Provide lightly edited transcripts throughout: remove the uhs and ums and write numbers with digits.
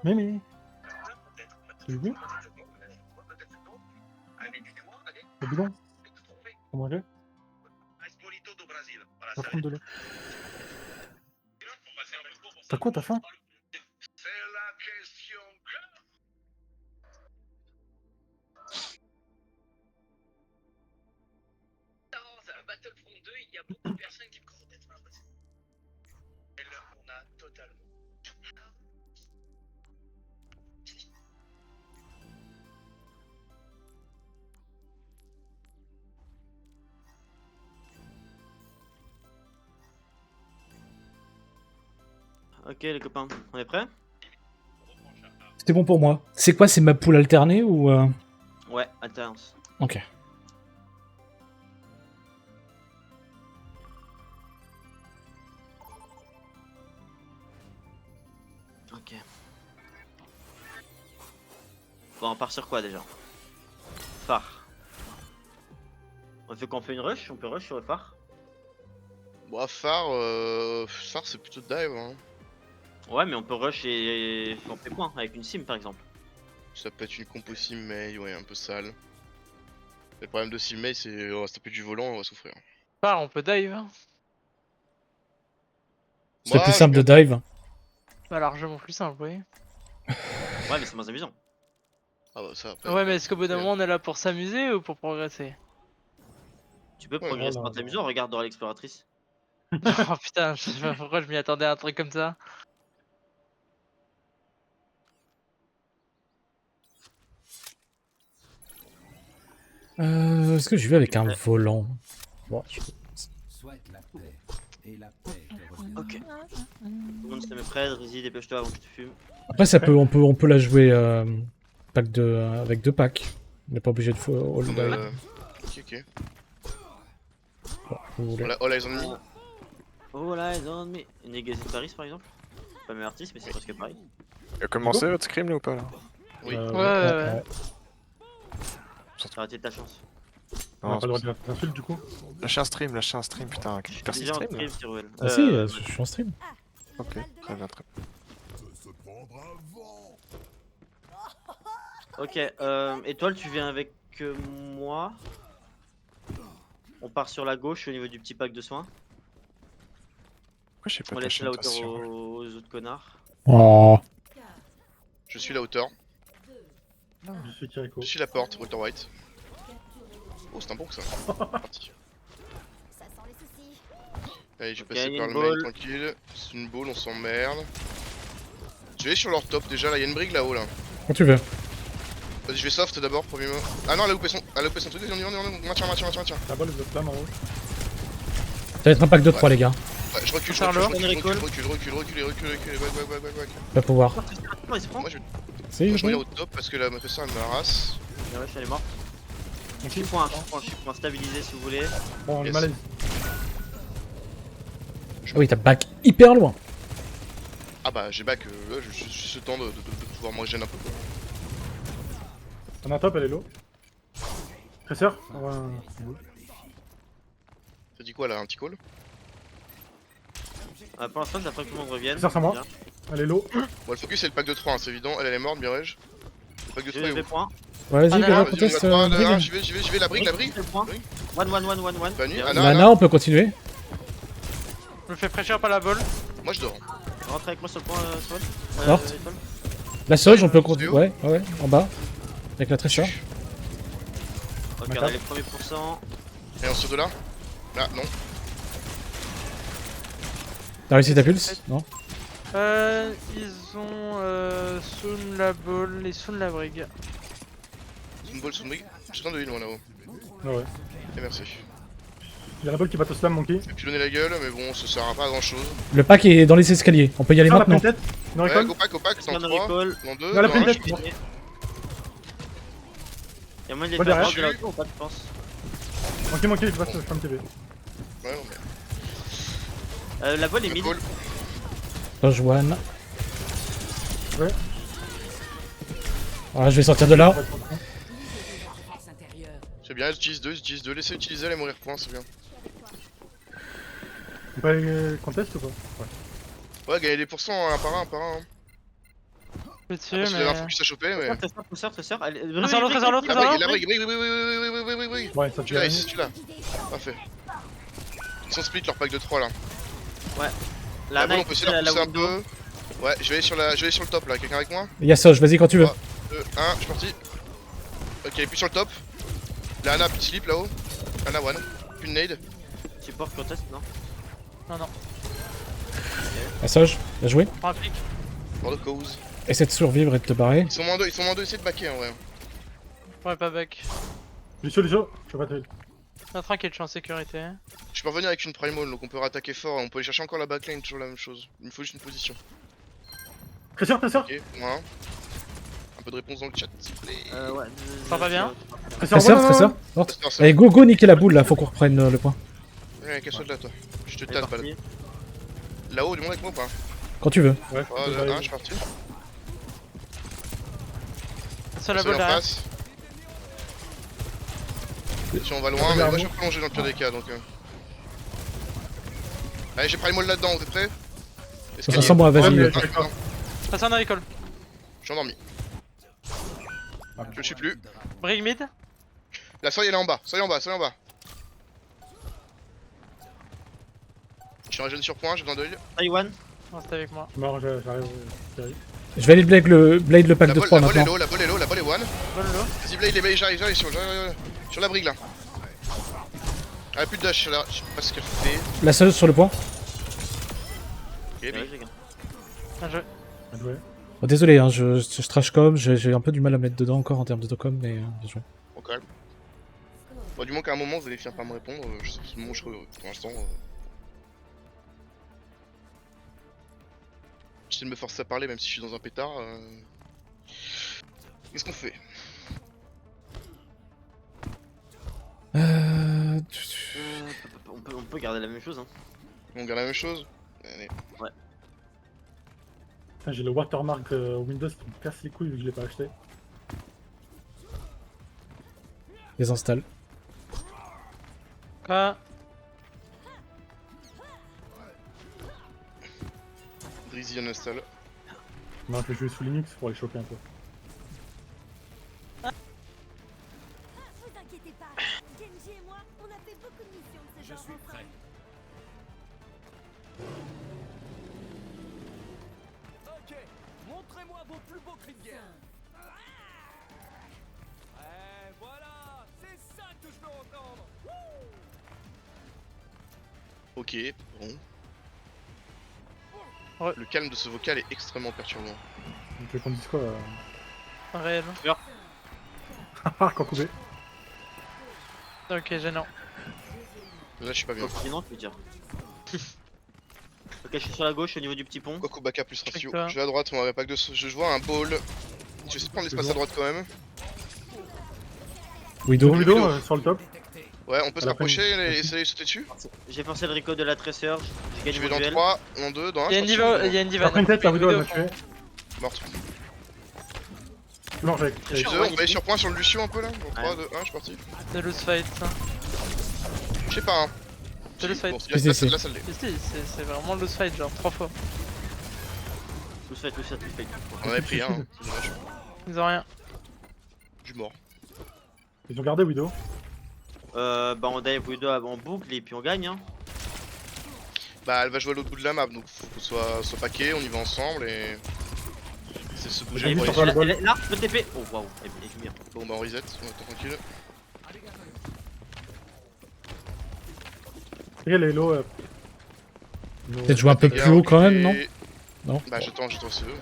Mimi. Tu veux? Le bidon. Faut manger. Va prendre de l'eau. T'as quoi, t'as faim? Ok les copains, on est prêts? C'est bon pour moi. C'est quoi, c'est ma poule alternée ou Ouais, alternance. Ok. Ok. Bon, on part sur quoi déjà? Phare. On fait qu'on fait une rush? On peut rush sur le phare? Bon, phare, phare c'est plutôt dive. Hein. Ouais, mais on peut rush et on fait quoi? Avec une sim par exemple. Ça peut être une compo sim-mail, ouais, un peu sale. Le problème de sim-mail, c'est on va se taper du volant, on va souffrir. Phare, on peut dive. C'est plus Moi, simple de j'aime dive. Bah, largement plus simple, oui. Ouais, mais c'est moins amusant. Ah bah ça après. Ouais, mais est-ce qu'au bout d'un moment on est là pour s'amuser ou pour progresser? Tu peux Ouais, progresser voilà, en t'amusant, regarde Dora l'exploratrice. Oh putain, je sais pas pourquoi je m'y attendais à un truc comme ça. Est-ce que je vais avec un Ouais. volant? Bon. Ok. Tout le monde se met prêt, Rizzy, dépêche-toi avant que je te fume. Après, ça peut, on peut la jouer pack de, avec 2 packs. On n'est pas obligé de all Comme, dive. ok, ok. Bon, vous voulez. All eyes on me. Oh là, ils ont mis une Legacy de Paris par exemple. Pas le même artiste, mais c'est presque pareil. Il a commencé votre scrim là ou pas là? Oui. Ouais. T'as raté ta chance. On a Non, pas le droit c'est de t'insulter du coup. lâchez un stream, putain. Personne Déjà en stream là? stream, Tiruel. Ah si, je suis en stream. Ok, très bien, très bien. Ok, Étoile, tu viens avec moi. On part sur la gauche au niveau du petit pack de soins. Pourquoi j'ai pas On de laisse la chaîne hauteur aux autres connards. Oh. Je suis la hauteur. Je suis Kiriko. Je suis la porte, Walter White. Oh, c'est un bon que ça. Parti. Allez, je vais Ok, passer y a par une le main ball. tranquille. C'est une boule, on s'emmerde. Je vais aller sur leur top déjà, là, il y a une brigue là-haut là. Quand tu veux. Vas-y, je vais soft d'abord, premier mot. Ah non, elle a loupé son truc, on maintien. La balle, vous êtes là, Maro. Ça va être un pack de 3, les gars. Ouais, je recule, Charlot, ouais. Va pouvoir. Non, il se prend. Moi je Si, vais je aller au top parce que la meuf elle me harasse. La vache, elle est morte. Je suis point stabilisé si vous voulez. Bon, le Yes. malaise. Ah oui, t'as back hyper loin. Ah bah j'ai back, là je suis ce temps de pouvoir me régénérer un peu quoi. On a un top, elle est low. Tresseur. Ouais, T'as dit quoi là, un petit call? Pour l'instant, j'attends que tout le monde revienne. Ça, c'est moi. Bien. elle est low. Bon, le focus c'est le pack de 3, hein, c'est évident. Elle est morte, Mirage. Le pack de 3 J'ai est les où? points. Ouais, vas-y, Ah, déjà, non, conteste. J'y vais, la brigue. One. Bah, nuit. Bien. Ah, non. Mana, on peut continuer. Je me fais pressure par la balle. Moi je dors. Rentre avec moi sur le point, Swan. Morte. Étoile. La sauge, on peut C'est continuer. où? Ouais, en bas. Avec la tresseur. Ok, D'accord. on a les premiers pourcents. Et on sort de là? Ah non. T'as réussi ta pulse? Non? Ils ont soon la balle et soon la brigue. C'est une balle sous une brigue. J'ai besoin de heal moi là-haut. Ouais. Et merci. Il y a la balle qui va te slam, Monkey. J'ai pilonné la gueule, mais bon, ça sert à pas à grand chose. Le pack est dans les escaliers. On peut y aller Ah, on a maintenant. pris une tête. Une Ouais, recall. go pack, dans Scan 3, recall. dans 2, On a la dans pris une 1. tête. Bon. Y'a moyen de les Moi, faire derrière. hors de la tour ou pas, tu penses? Monkey, il va se faire TV. Ouais, non mais. La balle est Le mid. call. Rejoigne. Ouais. Voilà, je vais sortir de là. C'est bien, j'utilise 2, laissez utiliser, allez mourir point, c'est bien. On peut aller contest ou pas? Ouais. Ouais, gagner des pourcents un par un. Hein. Je suis Parce dessus, qu'il y a un mais. focus à choper, mais. Trésor. Trésor, l'autre, trésor, l'autre, La trésor, brigue, l'autre. oui. Ouais, ça Tu fait l'as, rien. ici, tu l'as. Parfait. Ils sont split leur pack de 3 là. La Bon, on Nike, peut essayer de la leur pousser un window. peu. Ouais, je vais aller sur le top là. Quelqu'un avec moi? Yassoche, vas-y quand tu veux. 2, 1, je suis parti. Ok, il est plus sur le top. La Ana, petit slip là-haut. Ana one. Plus de nade. Support contest, non? Non. Yassoche, bien joué. Prends un pic. For the cause. Essaie de survivre et de te barrer. Ils sont moins 2, essayez de backer en vrai. Ouais, pas back. Lucio, je peux pas te heal. Ah, tranquille, je suis en sécurité. Je peux revenir avec une primal donc on peut rattaquer fort. On peut aller chercher encore la backlane, toujours la même chose. Il me faut juste une position. Trésor. Ok, moi. Un peu de réponse dans le chat s'il vous plaît. Ouais. Ça va bien? Très sœur. Morte. Trésor, ça. Allez, go, niquer la boule là, faut qu'on reprenne le point. Ouais, casse-toi de là toi. Je te C'est tape parti. Là-haut, du monde avec moi ou pas? Quand tu veux. Ouais, Oh, ça de va 1, je aller. suis parti. Sur la Seul balle en derrière. face. Si on va loin, mais moi je vais prolonger dans le pire des cas donc. Allez, j'ai primal là-dedans, vous êtes prêts? Ça sent bon, vas-y. Ouais, mais- Attends, Passe un recall. je suis endormi. Je le suis plus. Brig mid. La soleil elle est en bas, soleil en bas. Je suis régène sur point, j'ai besoin d'œil. Taïwan. Non, c'était avec moi. Mort, j'arrive. Thierry. Je vais aller blade le pack La de balle 3 est maintenant. low, la balle est one. Bonne low. Vas-y Blade, j'arrive sur la brigue là. Ah, plus de dash, là. Je sais pas ce qu'elle fait. La seule sur le point. Ok, Ouais, mais- j'ai gagné. Bien joué. Bien joué. Oh, désolé, hein, je trash com, j'ai un peu du mal à mettre dedans encore en termes de docom, mais bien joué. Au calme. Bon, du moins qu'à un moment vous allez finir par me répondre. Je sais pas, moi je pour l'instant. J'essaie de me forcer à parler même si je suis dans un pétard. Qu'est-ce qu'on fait? On peut garder la même chose, hein. On garde la même chose? Allez. Putain, j'ai le watermark Windows qui me casse les couilles vu que je l'ai pas acheté. Désinstalle. Quoi? Drizzy on installe. Non, je vais jouer sous Linux pour les choper un peu. Vous inquiétez pas, Genji et moi, on a fait beaucoup de missions de ce genre ensemble. Ok, montrez-moi vos plus beaux cris de guerre. Voilà, c'est ça que je veux entendre. Ok, bon. Ouais. Le calme de ce vocal est extrêmement perturbant. Donc les qu'on dise quoi Réel. Haha, quand coupé. Ok, gênant. Là je suis pas bien. Sinon, tu veux dire. Ok, je suis sur la gauche au niveau du petit pont. Koku Baka plus ratio. D'accord. Je vais à droite, moi, pack de. Je vois un ball. Je vais essayer de prendre l'espace à droite quand même. Widow. Widow sur le top. Ouais, on peut se À la rapprocher fin. et essayer de sauter dessus. J'ai forcé le recall de la Tracer. J'ai Je gagné vais mon dans duel. 3, dans 2, dans 1. Il y a une diva, il y a une diva. Après une tête, la Widow elle m'a tué. Morte. Je suis mort avec. Je Sur on one va aller ici. sur point sur le Lucio un peu là. Dans 3, 2, 1, je suis parti. De loose fight. Je sais pas, hein. De loose fight. Bon, Si, si, si. là, ça l'est. Si, c'est vraiment loose fight, genre 3 fois. Tout fait. On avait pris un, hein. C'est dommage. Ils ont rien. Je suis mort. Ils ont gardé Widow. Bah on dive Widow en boucle et puis on gagne, hein. Bah, elle va jouer à l'autre bout de la map donc faut qu'on soit paquet, on y va ensemble et. C'est se bouger J'ai pour vu aller. sur le bol. Là, je peux TP. Oh waouh, elle est bien. Bon, bah, on reset, on va être tranquille. Et elle est low. Peut-être jouer un peu plus haut quand même, non? Non. Bah, j'attends si tu veux.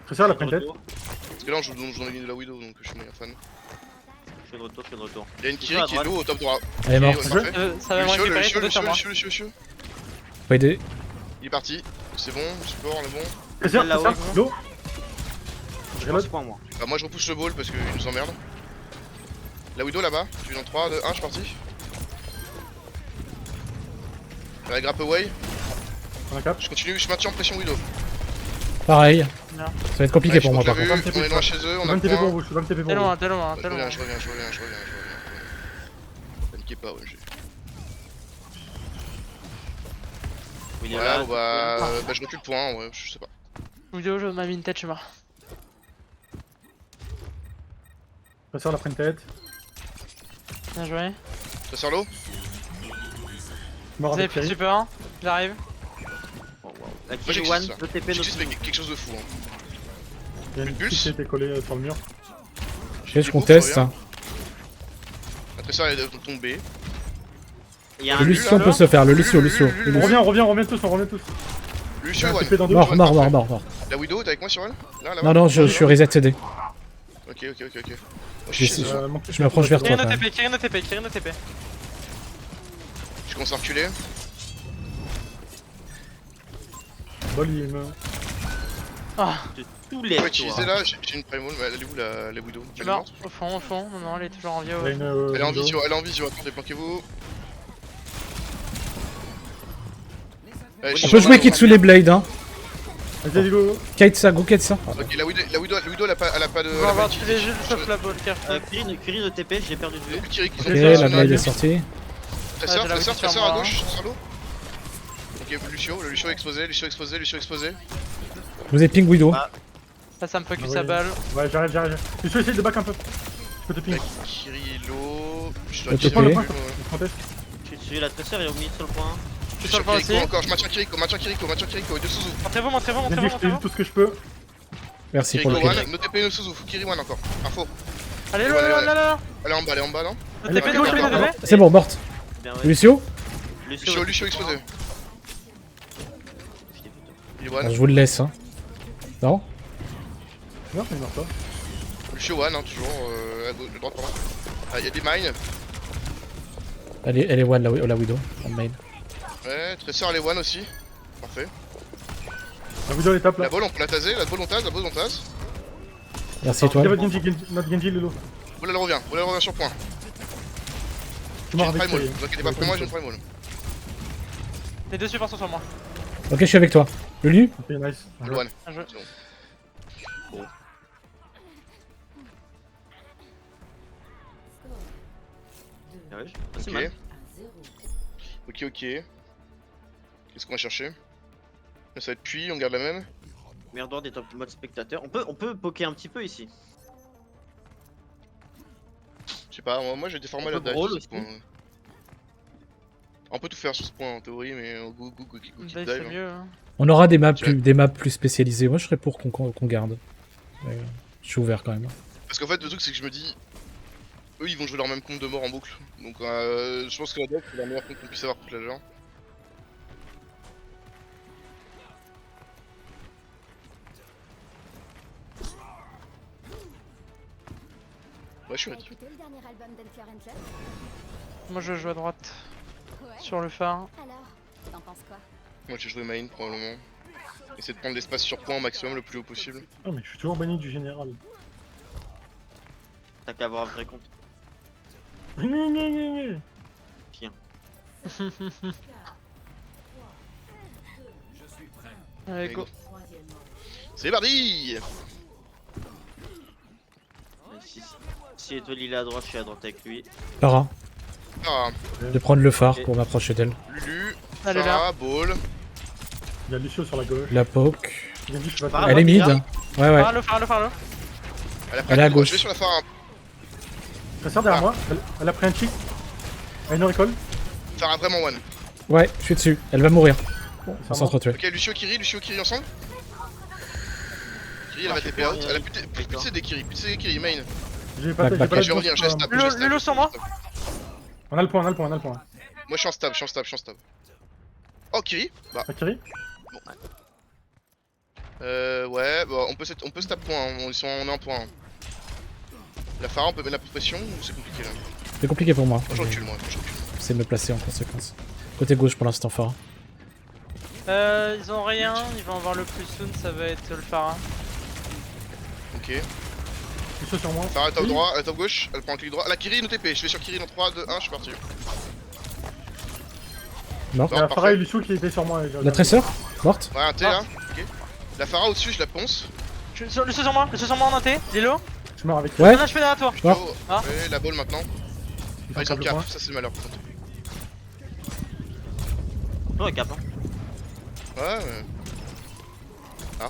Très ça, la pleine tête. Parce que là, on joue dans la ligne de la Widow donc je suis moyen fan. Je suis de retour. Il y a une Ils Kiri sont à qui est low au top droit. Elle est morte. Ok, ouais, parfait. Ça va me Lucio, récupérer, c'est deux sur moi. Lucio. Pas aider. Il est parti, c'est bon, le support, on est bon. Très ça, Là-haut, très ça, low. Je pense pas moi. Bah, moi je repousse le ball parce qu'il nous emmerde. La Widow là-bas, je suis dans 3, 2, 1, je suis parti. La grappe away, On a cap. je continue, je maintiens en pression Widow. Pareil. Non. Ça va être compliqué Ouais, pour moi je par pense contre. que on est loin chez eux, on a 20 le TP pour point. vous, je suis 20 TP pour T'es vous. loin, t'es loin, Je t'es loin. reviens. Paniquez pas, ouais. Il est Ouais, là. bon, bah je recule point, ouais, je sais pas. Vidéo, je m'a mis une tête chez moi. Passeur, la prenne tête. Bien joué. Ça sort l'eau. Mort Vous avez avec pris le Kerry. support. J'arrive. La Moi Kiri j'existe One, ça. le TP, J'existe mais quelque chose de fou. Hein. Il y a une Pulse. petite qui a été collée sur le mur. Je conteste. La tresseur elle est tombée. Il y a Le un Lucio, on peut se faire. Le Lucio. On revient, on revient tous, on revient tous. Lucio Il y a un One. TP dans deux. Mort, mort, mort, mort, mort. La Widow, t'es avec moi sur elle? Là, Non, non, je suis reset CD. Ok. Moi, je J'ai suis chez eux. Je m'approche vers toi Kirin quand au même. TP, Kirin au TP, Kirin au TP. Je commence à reculer. Bol, il me. Ah, de tous On les peut utiliser tours. là, j'ai une primal, mais elle est où la Widow? tu Elle est meurs. morte? Au fond. Non, elle est toujours en vie. Il y a une. Elle est en Widow. visio, attendez, planquez-vous. On peut jouer Kitsune Blade, hein. Vas-y, go. Kaitsa, go Kaitsa. Ok, la Widow, elle a pas de. On va avoir tous les jeux sauf la balle, careful. Kirin de TP, j'ai perdu de vue. Ok, la Blade est sortie. Tresseur j'ai la Widow sur à moi, gauche, sur l'eau. Ok, le Lucio exposé. Je vous ai ping Widow. Ah. Là, ça me focus Ah oui. à balle. Ouais, j'arrive. Je vais essayer de back un peu. Je peux te ping. Kirilo. Je Ok. dois Prends le Ok. point. Je conteste. Je suis dessus, la tresseur est au milieu sur le point. Je suis sur le point aussi. encore, je maintiens Kiriko, et de Suzu. Montrez-vous. Vas-y, je t'ai tout ce que je peux. Merci pour Kiriko le kill. One, no TP, no Suzu, Kiri One encore. Info. Allez, Ouais, ouais. là. Elle est en bas, non? Le Allez, TP, go, le go, go. TP. C'est bon, morte. Bien, ouais. Lucio Lucio exposé. Kiri One. Je vous le laisse, hein. Non Non, il meurt pas. Lucio One, hein, toujours. À droite, pardon. Ah, y'a des mines. Elle est one, la Widow. En main. Ouais, Tresseur, elle est One aussi. Parfait. La Widow, elle est top là. La balle, on peut la taser, la balle, on tasse. Merci, Il y a étoile. votre notre Genji, Lolo. Balle, elle revient sur point. Je suis J'ai mort une avec primal, Kerry. vous inquiétez pas pour moi, j'ai une primal. Les deux supports sont sur moi. Ok, je suis avec toi. Le Lu Ok, nice. Le One. Un jeu. Ah ouais, c'est Ok. mal. Ok. Qu'est-ce qu'on va chercher? Là, ça va être puis, on garde la même. Merdor des top mode spectateur. On peut poker un petit peu ici. Je sais pas, moi j'ai des formats On là peut brawl aussi. On peut tout faire sur ce point en théorie, mais go keep Dive, dive. c'est mieux. hein. On aura des maps plus spécialisées. Moi, je serais pour qu'on garde. Mais, je suis ouvert quand même. Parce qu'en fait, le truc c'est que je me dis, eux ils vont jouer leur même compte de mort en boucle. Donc je pense que la deck c'est la meilleure compte qu'on puisse avoir toute la genre. Ouais, je suis ready. écouté le dernier album d'Enfer Angel? Moi, je joue à droite. Ouais. Sur le phare. Alors, t'en penses quoi? Moi j'ai joué main probablement. Essayer de prendre l'espace sur point au maximum le plus haut possible. Ah, mais je suis toujours banni du général. T'as qu'à avoir un vrai compte. Tiens. Allez, go. C'est parti. Si Étoile il est à droite, je suis à droite avec lui. Para, Ah, de prendre le phare pour m'approcher d'elle. Lulu, Elle est là. Farah, Ball. Il y a Lucio sur la gauche. La poke. Genji, je suis pas Ah, Elle est mid. bien. Ouais, ouais. Phare-le. Elle est à gauche. Je vais sur la Farah. Tresseur derrière moi. Elle a pris un chic. Elle a une recall. Farah vraiment one. Ouais, je suis dessus. Elle va mourir. On Ça s'entretuer. Ok, Lucio, Kiri ensemble. Kiri elle va TP out. Elle a plus de CD Kiri, main. J'ai pas Back, j'ai back. pas Ok, la je vais revenir, chance, j'ai stab. Lulu sur moi. On a le point. Moi je suis en stab. Oh, Kiri. Bah, Akiri. ouais, bah, on peut stab point, hein. On est en point. Hein. La Farah, on peut mettre la pression ou c'est compliqué là? C'est compliqué pour moi. Moi je recule, je recule. C'est de me placer en conséquence. Côté gauche pour l'instant, phare. Ils ont rien. Ils vont avoir le plus soon. Ça va être le phare. Ok. Lucio sur moi. Farah est top droit, elle est top gauche, elle prend un clic droit. La Kiri, no TP, je vais sur Kiri dans 3, 2, 1, je suis parti. Mort. Il y a parfait. Farah et Lucio qui étaient sur moi. La tresseur morte. Ouais, un T là, ok. La Farah au-dessus, je la ponce. Le sur moi en un T. Lilo. Je meurs avec. Ouais. Non, je fais derrière toi. Mort. Oh, Ah. ouais, la balle maintenant. Ils Ah, ils sont ont le cap, point. ça c'est le malheur par contre. Ouais, cap. Hein. Ouais, mais. Ah.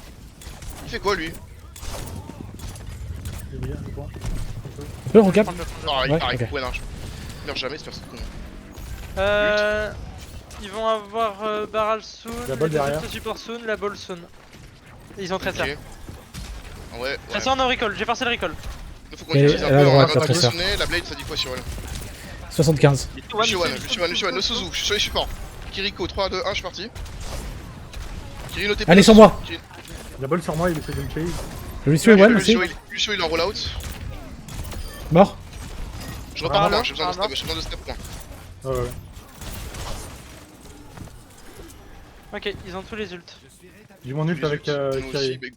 Il fait quoi lui? Il est bien, le point. On peut recap? Prendre le fond de Oh, il Ouais, paraît ok. que ouais, non, je meurs jamais, c'est personne con. Ils vont avoir Baral soon, La balle les deux derrière. ults support soon, la ball soon. Ils ont Tracer. Ok. Ah ouais, ouais. Tracer no recall, j'ai forcé le recall. Il faut qu'on Et utilise un elle a peu, le on droit va de faire Tracer. positionner, la blade ça dit quoi sur elle? 75. Lucio, no Suzu, je suis sur les supports. Kiriko, 3, 2, 1, je suis parti. Kirino TP. Allez, sur moi. La balle sur moi, il essaie de me chase. Le Lucio est one aussi. Lucio il est en rollout. Mort. Je repars Ah, à point, non, j'ai besoin de ah, step, j'ai besoin de step point. Ouais, ouais. Ok, ils ont tous les ults. J'ai mon ult avec Nous aussi, Kyrie. mais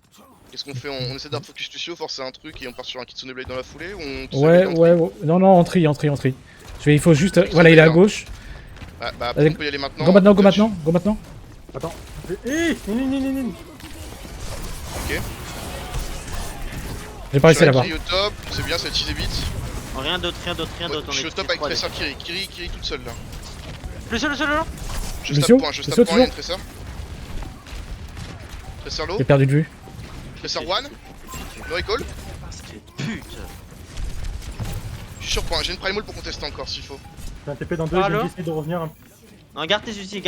qu'est-ce qu'on fait? On essaie d'un focus Lucio, forcer un truc et on part sur un Kitsune Blade dans la foulée ou on... Ouais, ouais, ouais. Non, non, en tri. Il faut juste. Voilà, il est à gauche. Bah, Allez, on peut y aller maintenant. Go maintenant. Attends. Ni. J'ai pas réussi à l'avoir. Kiri au top, c'est bien, c'est teasé vite. Rien d'autre, Je suis au top avec Tracer Kiri, Kiri toute seule là. Lucio, Je Lucio, stop point, Lucio, il y a une Tracer. Tracer low, J'ai perdu de vue. Tracer one, no recall. Putain. Je suis sur point, j'ai une primal pour contester encore s'il faut. J'ai un TP dans 2, Allô j'ai essayé de revenir. Non, garde tes ultis,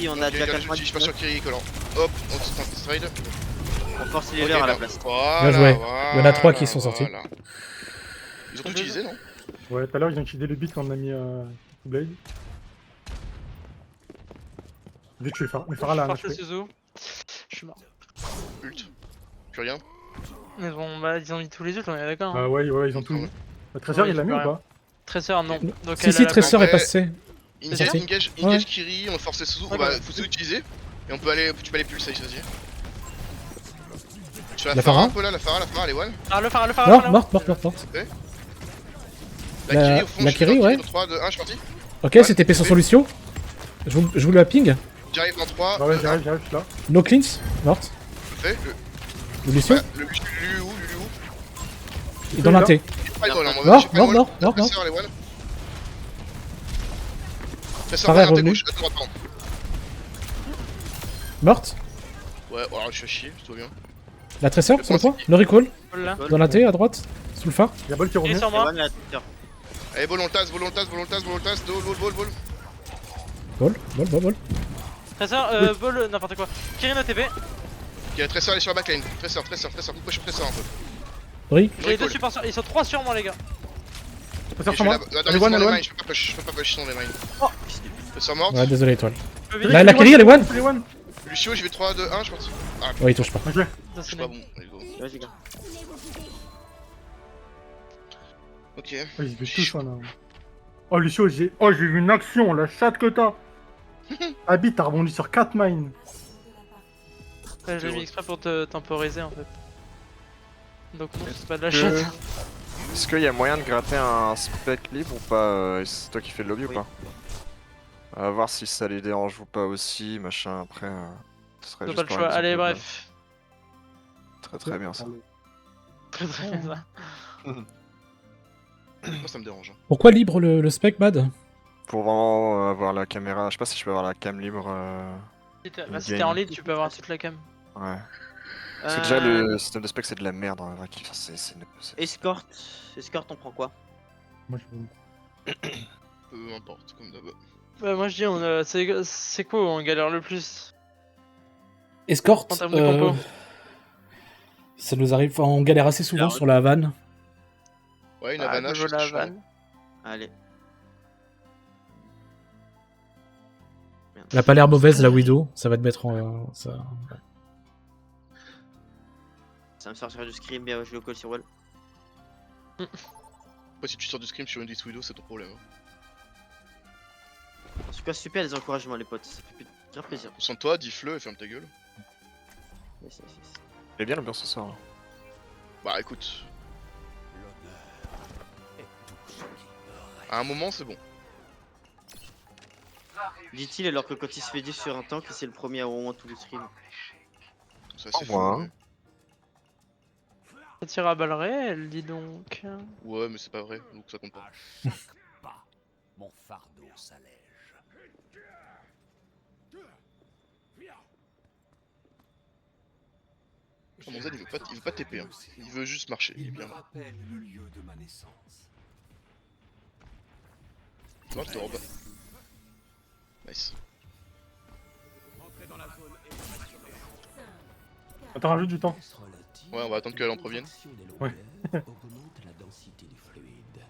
on a Ok, déjà regarde, 4 je suis pas sur Kiri, collant. Hop, on se tente stride. On force les Ok, leurs à la bah, place. Voilà, Bien joué. voilà, Il y en a 3 qui sont sortis. voilà. Ils ont tout utilisé, non? Ouais, tout à l'heure, ils ont utilisé le beat quand on a mis Blade. Vite, je vais faire. Mais Farah là, force je le fais. Suzu. Je suis mort. Ult. Plus rien. Mais bon, bah ils ont mis tous les ults, on est d'accord. Ah Hein. ouais, ils ont tout eu. Le Tracer, Ouais, il l'a mis ou rien. pas? Tracer, non. Donc Si, elle si, a la Tracer balle. est passé. Engage, sorti. engage Ouais. Kiri, on force les Suzu, Ouais, bah ouais. faut utiliser. Et on peut aller, tu peux aller pulser, vas-y. Tu fais La la Farah Farah un peu là, la Farah elle est one. Ah, le phare, le phare. Morte. La La- Kiri au fond, la je suis Kiri, dans ouais. 3, 2, 1, je suis parti. Ok, Ouais, c'était sur TP. son Lucio. Je vous le ping. J'arrive dans 3, Ah ouais, j'arrive, je suis là. No cleans. Morte. je fais. Le Lucio. Le Lulu où Il est dans la T. Primal, hein, Mort, j'ai Primal. mort. Tracer, elle est one. Tracer Farah est one, revenu. gauche, attends. Morte. Ouais, alors je suis à chier, tout va bien. La Tracer sur le point. Le recall. Là. Dans la T à droite. Sous le phare. Il y a Ball qui est Il est revenu. sur moi. Allez, volontas, vol, Ball. Tracer, ball, n'importe quoi. Kirino TP. Ok, Tracer, elle est sur la backline. Tracer, pourquoi je suis Tracer un peu? Oui. J'ai les deux Recall. supports sur. Ils sont 3 sur moi, les gars. Tracer Et sur moi. Attends, Elle est ils sont one, dans elle les est one. mines, je peux pas push dans les mines. Tracer morte. Ouais, désolé, étoile. Je peux La vite. Kiri, elle est one. Elle est one. Lucio, j'y vais 3, 2, 1, je suis parti. Ah, Ouais, il touche pas. Ok. Ça, je c'est suis pas nul. bon, let's go. Vas-y, gars. Ok. Ouais, ils se tous one. Oh, Lucio, j'ai vu une action, la chatte que t'as. Habit, t'as rebondi sur 4 mines. J'ai mis exprès pour te temporiser en fait. Donc non, c'est pas de la chatte. Est-ce qu'il y a moyen de gratter un spec libre ou pas c'est toi qui fais le lobby ou Oui. pas? On va voir si ça les dérange ou pas aussi, machin, après... ce serait T'as juste pas le par choix. exemple, Allez, là. bref. Très bien ça. Très bien ça. Moi, ça me dérange. Pourquoi libre le spec, Bad? Pour vraiment avoir la caméra, je sais pas si je peux avoir la cam libre. Si t'es en lead, tu peux avoir toute la cam. Ouais. Parce que déjà le système de spec c'est de la merde en vrai. Enfin, Escort, on prend quoi? Moi, je Peu importe, comme d'hab. Bah, moi je dis, c'est quoi où on galère le plus Escort. en termes de compo? Ça nous arrive. Enfin, on galère assez souvent sur la Havane. Ouais, une Ah, Havana, je je veux suis la chaud. vanne. Allez. Elle a pas l'air mauvaise, la Widow. Ça va te mettre en. Ça me sortira du scream, bien je le colle sur wall. Après, si tu sors du scrim sur une Dis Widow, c'est ton problème. En tout cas, super les encouragements, les potes. Ça fait bien plaisir. Concentre-toi, dis-le et ferme ta gueule. Yes. Elle est bien l'ambiance ce soir. Là. Bah écoute. À un moment, c'est bon. Dit-il alors que quand il se fait diff sur un tank, c'est le premier à au moins tout le stream. Ça, Au c'est revoir, fou. hein. Ça tire à balles réelles, dis donc. Ouais, mais c'est pas vrai, donc ça compte pas. À chaque pas, mon fardeau s'allège. Oh, mon Z il veut pas TP, hein. Il veut juste marcher, il est bien là. rappelle le lieu de ma naissance. Oh, je t'orbe. Nice. Entrez dans la zone Attends, rajoute du temps. Ouais, on va attendre qu'elle en provienne. Ouais. augmente la densité du fluide.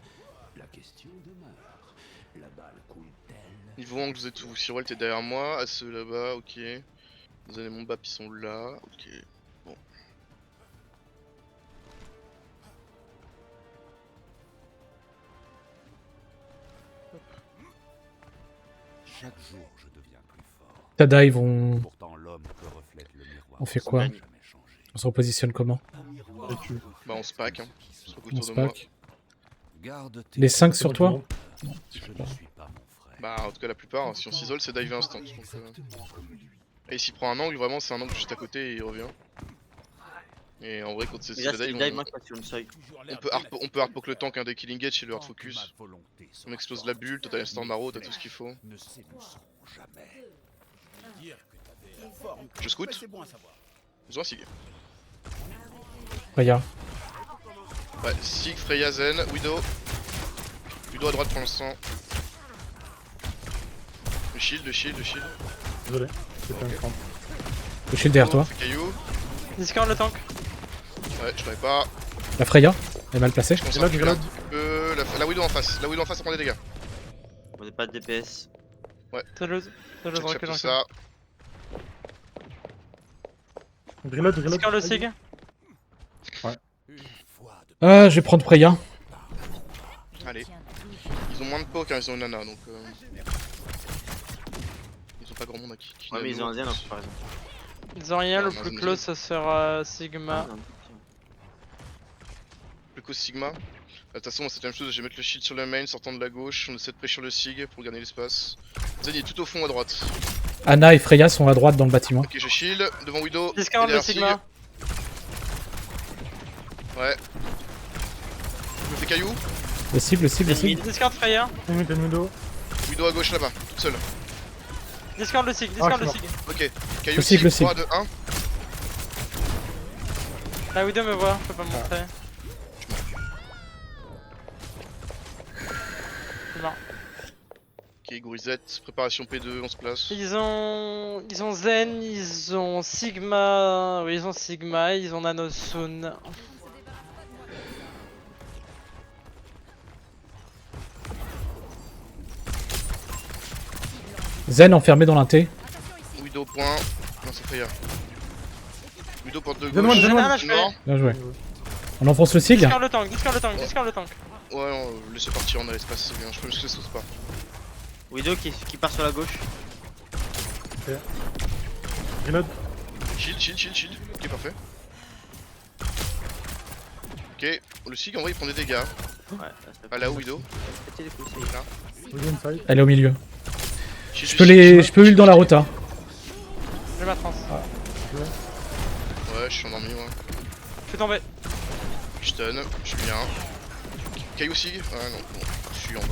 La question demeure. La balle coule-t-elle? Niveau angle, vous êtes où? Sirwell, t'es derrière moi, à ceux là-bas, ok. Vous avez mon bap, ils sont là, ok. Bon. Chaque jour, je deviens plus fort. Tada, ils vont. Pourtant, l'homme que reflète le miroir On fait ne quoi s'est jamais changé. On se repositionne comment? Un miroir Et tu- reflète Bah, on se pack, hein. ce qui Sur sont. le On tour se de moi. pack. Garde tes Les 5 C'est sur bon, toi? tout le monde. je ne suis pas mon frère. Bah, en tout cas, la plupart, hein, si on s'isole, c'est dive instant. Donc, Exactement comme lui. Et s'il prend un angle, vraiment, c'est un angle juste à côté et il revient. Et en vrai, quand c'est Déjà, la c'est dive, une dive, moi je passe sur le seuil. on peut hard poke le tank hein, dès qu'il engage et le hard focus. On explose la bulle, toi t'as instant marrow, t'as tout ce qu'il faut. Ne s'émousseront jamais. Je scout. Besoin Sig. Regarde. Ouais, Sig, Freya, Zen, Widow. Widow à droite pour l'instant. Le shield. Désolé, c'était un cramp. Le shield derrière toi. Caillou. Discord le tank. Ouais, je l'avais pas. La Freya. Elle est mal placée. Je pense Reload, un peu, reload. la Widow en face. La Widow en face, ça prend des dégâts. On n'a pas de DPS. T'as le J'accepte recul. ça. Reload. Discord le sig. Ah, je vais prendre Freya. Allez. Ils ont moins de poke, hein, ils ont une nana donc. Ils ont pas grand monde à qui. Ouais, mais ils ont un Zen en comparaison. Ils ont rien, Ah, le non, plus je me close ça sera Sigma. Plus qu'au Sigma. De toute façon, c'est la même chose, je vais mettre le shield sur le main, sortant de la gauche, on essaie de prêcher sur le Sig pour gagner l'espace. Zen il est tout au fond à droite. Anna et Freya sont à droite dans le bâtiment. Ok, je shield, devant Widow, et Discord le derrière Sigma. Sig. Ouais. Je me fais caillou, Le cible. Discord Freya. Widow. Widow à gauche là-bas, toute seule. Discord le sig. Ah, Discord je le suis sig. Ok, caillou Le Sig, Sig, le Sig. 3, 2, 1. La Widow me voit, je peux pas me montrer. C'est bon. Ok, Gourizette, préparation P2, on se place. Ils ont Zen, ils ont Sigma, oui ils ont Sigma, ils ont Nanosoon. Zen enfermé dans l'Inté. Widow point. Non, c'est Freya. Widow porte de Donne-moi, gauche. donne-moi. Ah, là, je fais- Mort. Bien joué. On enfonce le sig. Discord le tank, Discord le tank, Discord le tank. Ouais, on laisse partir, on a l'espace, c'est bien. Je peux me laisser pas. Widow qui part sur la gauche. Reload. Shield. Ok, parfait. Ok, le Sig en vrai il prend des dégâts. Ouais, Ah là où Widow. Péter les couilles, Là. Widow inside. Elle est au milieu. Shield, Je peux heal dans la rota. Je ma trans. Ouais, je suis endormi, ouais. Je suis tombé. Je stun, je suis bien. Caillou Sig. Ouais, non, bon, je suis en bas.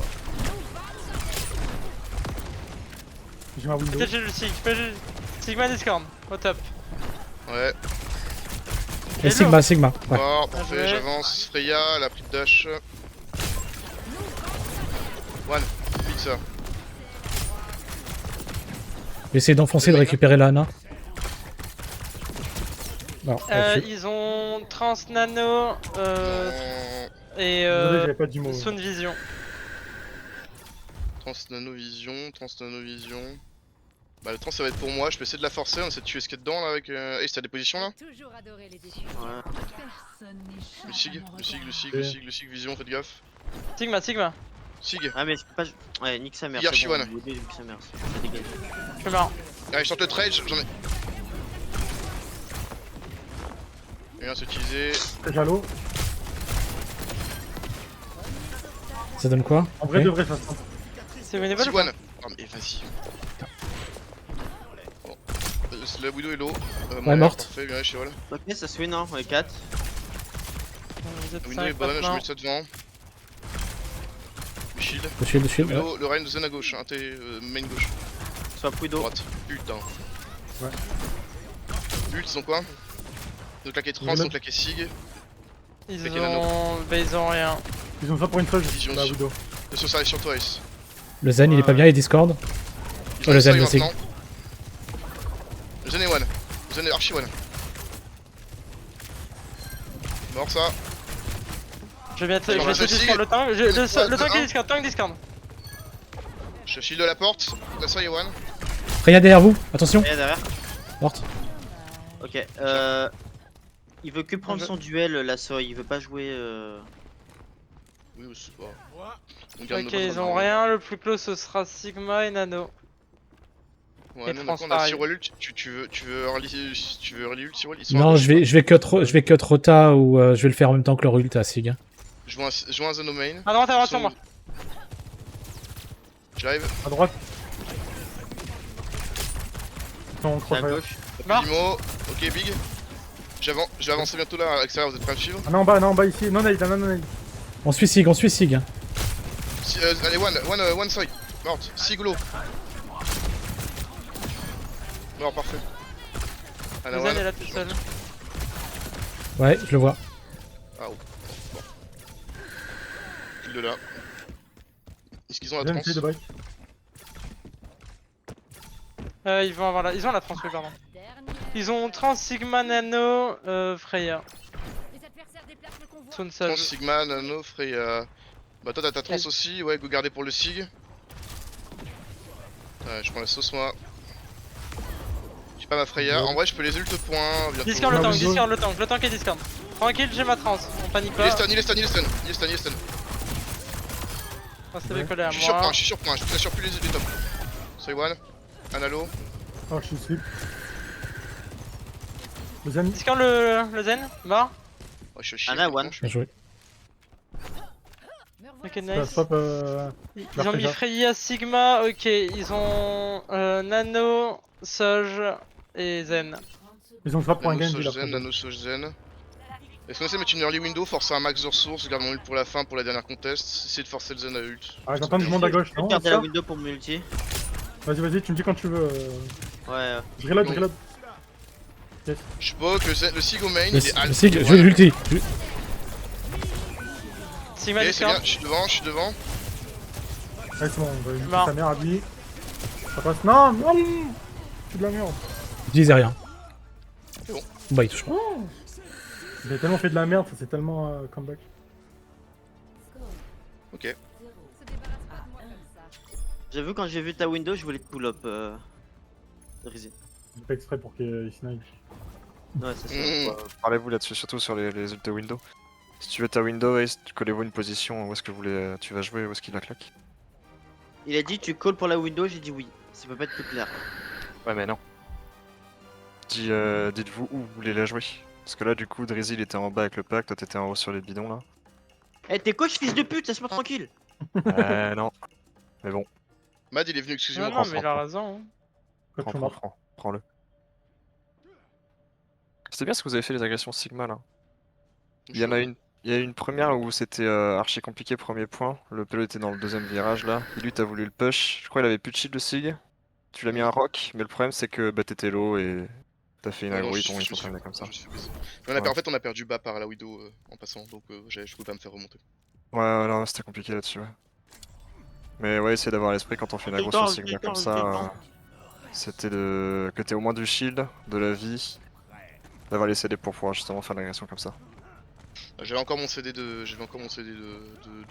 J'ai ma Widow. Peut-être j'ai le sig, Sigma Discord, au top. Ouais, Et Sigma. Ouais. mort, parfait, Ouais. j'avance. Freya, elle a pris de dash. One, vite ça. Je vais essayer d'enfoncer, de récupérer la Anna. Non, Ils ont Trans Nano Non. et Désolé, j'avais pas dit mot. Sound Vision. Trans Nano Vision. Bah, le trans ça va être pour moi, je peux essayer de la forcer, on essaie de tuer ce qu'il y a dedans là avec. Ace, t'as des positions là? Toujours adoré les défis. Ouais. Le Sig, Vision, faites gaffe. Sigma. Sig, Ah, mais je peux pas. Ouais, nique sa mère. Hier, c'est bon, Shiwan. Widow, nique sa mère. Ça dégage. Je suis mort. allez, je tente le trade, j'en ai. Rien à s'utiliser. Jalo. ça donne quoi? En vrai, Ok. de vrai, ça se passe. C'est bénévole Sig ou pas? one. Oh mais vas-y. Bon. La Widow est low. Ouais, morte. Parfait, bien, chez Wall. Ok, ça se win, hein, on est 4. Vous êtes La Widow est 5 bonne, je maintenant. mets ça devant. Le shield. Le shield. Ouais. Widow, le Reign de Zen à gauche, hein, t'es main gauche. Soit Widow. Droite. Putain. Ouais. Ult, ils ont quoi? Donc claquer Trans, donc claquer Sig. Ils Fait qu'il y en a ont... Bah ils ont rien. Ils ont ça pour une seule. Vision La sur- Widow. Le saut arrive sur toi, Ace. Le Zen, il est pas bien, il Discord. Ils Oh, ont le ça Zen, le Sig. maintenant. Le Zen est one. Le Zen est archi one. Mort ça. Je vais Ils ont te un seul discord sig. le tank. Le tank est discord, tank discord. Je shield de la porte. La soie est one. Freya derrière vous, attention. Et derrière. Morte. Ok, il veut que prendre son duel, la Soy, il veut pas jouer. Oui, c'est pas. On garde Ok, nos ils personnes. ont rien. Le plus close ce sera Sigma et Nano. Ouais, Et non, Trans, d'accord, on a pareil. Cyril ult. Tu veux early ult, Cyril? Ils sont Non, à je vais cut Rota ou je vais le faire en même temps que leur ult à Sig. Je vois un Zen au main. À droite, Ils sur sont- moi. J'arrive. À droite. Non, À crossfire. gauche. Mort. Limo. Ok, big. Je vais avancer bientôt là à l'extérieur, vous êtes prêts à me suivre? Ah non, en bas ici. Non, nade, non, nade. On suit Sig, on suit Sig. Allez, one side. Morte. Siglo. Mort, parfait. Le Anna Zen one. est là tout seul. Ouais, je le vois. Ah, oh. Bon. Kill de là. Est-ce qu'ils ont la Viens trans? essayer de break. Ils vont avoir la... Ils ont la trans, oui, pardon. Ils ont Trans, Sigma, Nano, Freya. Les adversaires déplacent le convoi. Son Trans, sage. Sigma, Nano, Freya. Bah, toi t'as ta trans aussi, ouais, go garder pour le Sig. Ouais, je prends la sauce moi. J'ai pas ma Freya. En vrai, je peux les ult point bientôt. Discord le tank, discord le tank est discord. Tranquille, j'ai ma trans, on panique Il est pas. stun, il est stun, il est stun, il est stun, il est stun. On s'est décollé à Je suis sur point, moi. je suis sur point, je te sur plus les tops. Soy one, Analo. Oh, je suis slip. Les amis. Discord le Zen, mort. Oh, je suis chier. Anna, one. franchement, Bien joué. Ok, Ça nice. swap. Ils la ont mis Freya. Freya, Sigma, ok. Ils ont Nano, Soj et Zen. Ils ont swap pour un Nano, Genji Soj là. Zen, Nano, Soj Zen. Est-ce qu'on essaie de mettre une early window, forcer un max de ressources, garde mon ult pour la fin, pour la dernière contest, essayer de forcer le Zen à ult. Ah, j'entends du monde à gauche, non? Garder ça la window pour multi. Vas-y, tu me dis quand tu veux. Ouais, Je reload, Non. je reload. Je poke, le Sig au main, Le il est alt. Sig, je vais l'ulti. Sigma, Ok, c'est discord. bien, je suis devant. Ouais, c'est bon, on va lui Mort. sa mère à lui. Ça passe. Non, non, c'est de la merde. Je disais rien. C'est bon. Bah, il touche pas. Il a tellement fait de la merde, ça c'est tellement comeback. Ok. Se débarrasse pas de moi comme ça. j'avoue, quand j'ai vu ta window, je voulais te pull up. Rizzy. J'ai fait exprès pour qu'il snipe. Ouais, c'est ça. Mmh. Parlez-vous là-dessus, surtout sur les ulti window. Si tu veux ta window, Ace, collez-vous une position où est-ce que tu vas jouer, où est-ce qu'il la claque. Il a dit tu call pour la window, j'ai dit oui. Ça peut pas être plus clair. Ouais, mais non. Dites-vous où vous voulez la jouer. Parce que là, du coup, Drizzy il était en bas avec le pack, toi t'étais en haut sur les bidons là. Eh, t'es coach, fils de pute, laisse-moi tranquille. Non. Mais bon, Mad, il est venu, Non, excusez-moi. non, mais il a raison. hein. Quand tu marches. prends-le. C'était bien ce que vous avez fait les agressions Sigma là. Il y en a une. Il y a eu une première où c'était archi compliqué, premier point. Le pélo était dans le deuxième virage là. Et lui, t'as voulu le push. Je crois qu'il avait plus de shield de Sig. Tu l'as mis un rock, mais le problème c'est que bah, t'étais low et t'as fait une Non, aggro, je ils t'ont suis- terminé comme ça. je me suis baisé. Mais Ouais. en fait, on a perdu bas par la widow en passant, donc je pouvais pas me faire remonter. Ouais, non, c'était compliqué là-dessus, ouais. Mais ouais, essayer d'avoir l'esprit quand on fait une aggro sur Sigma comme ça. C'était que t'aies au moins du shield, de la vie, d'avoir les CD pour pouvoir justement faire l'agression comme ça. J'avais encore mon CD de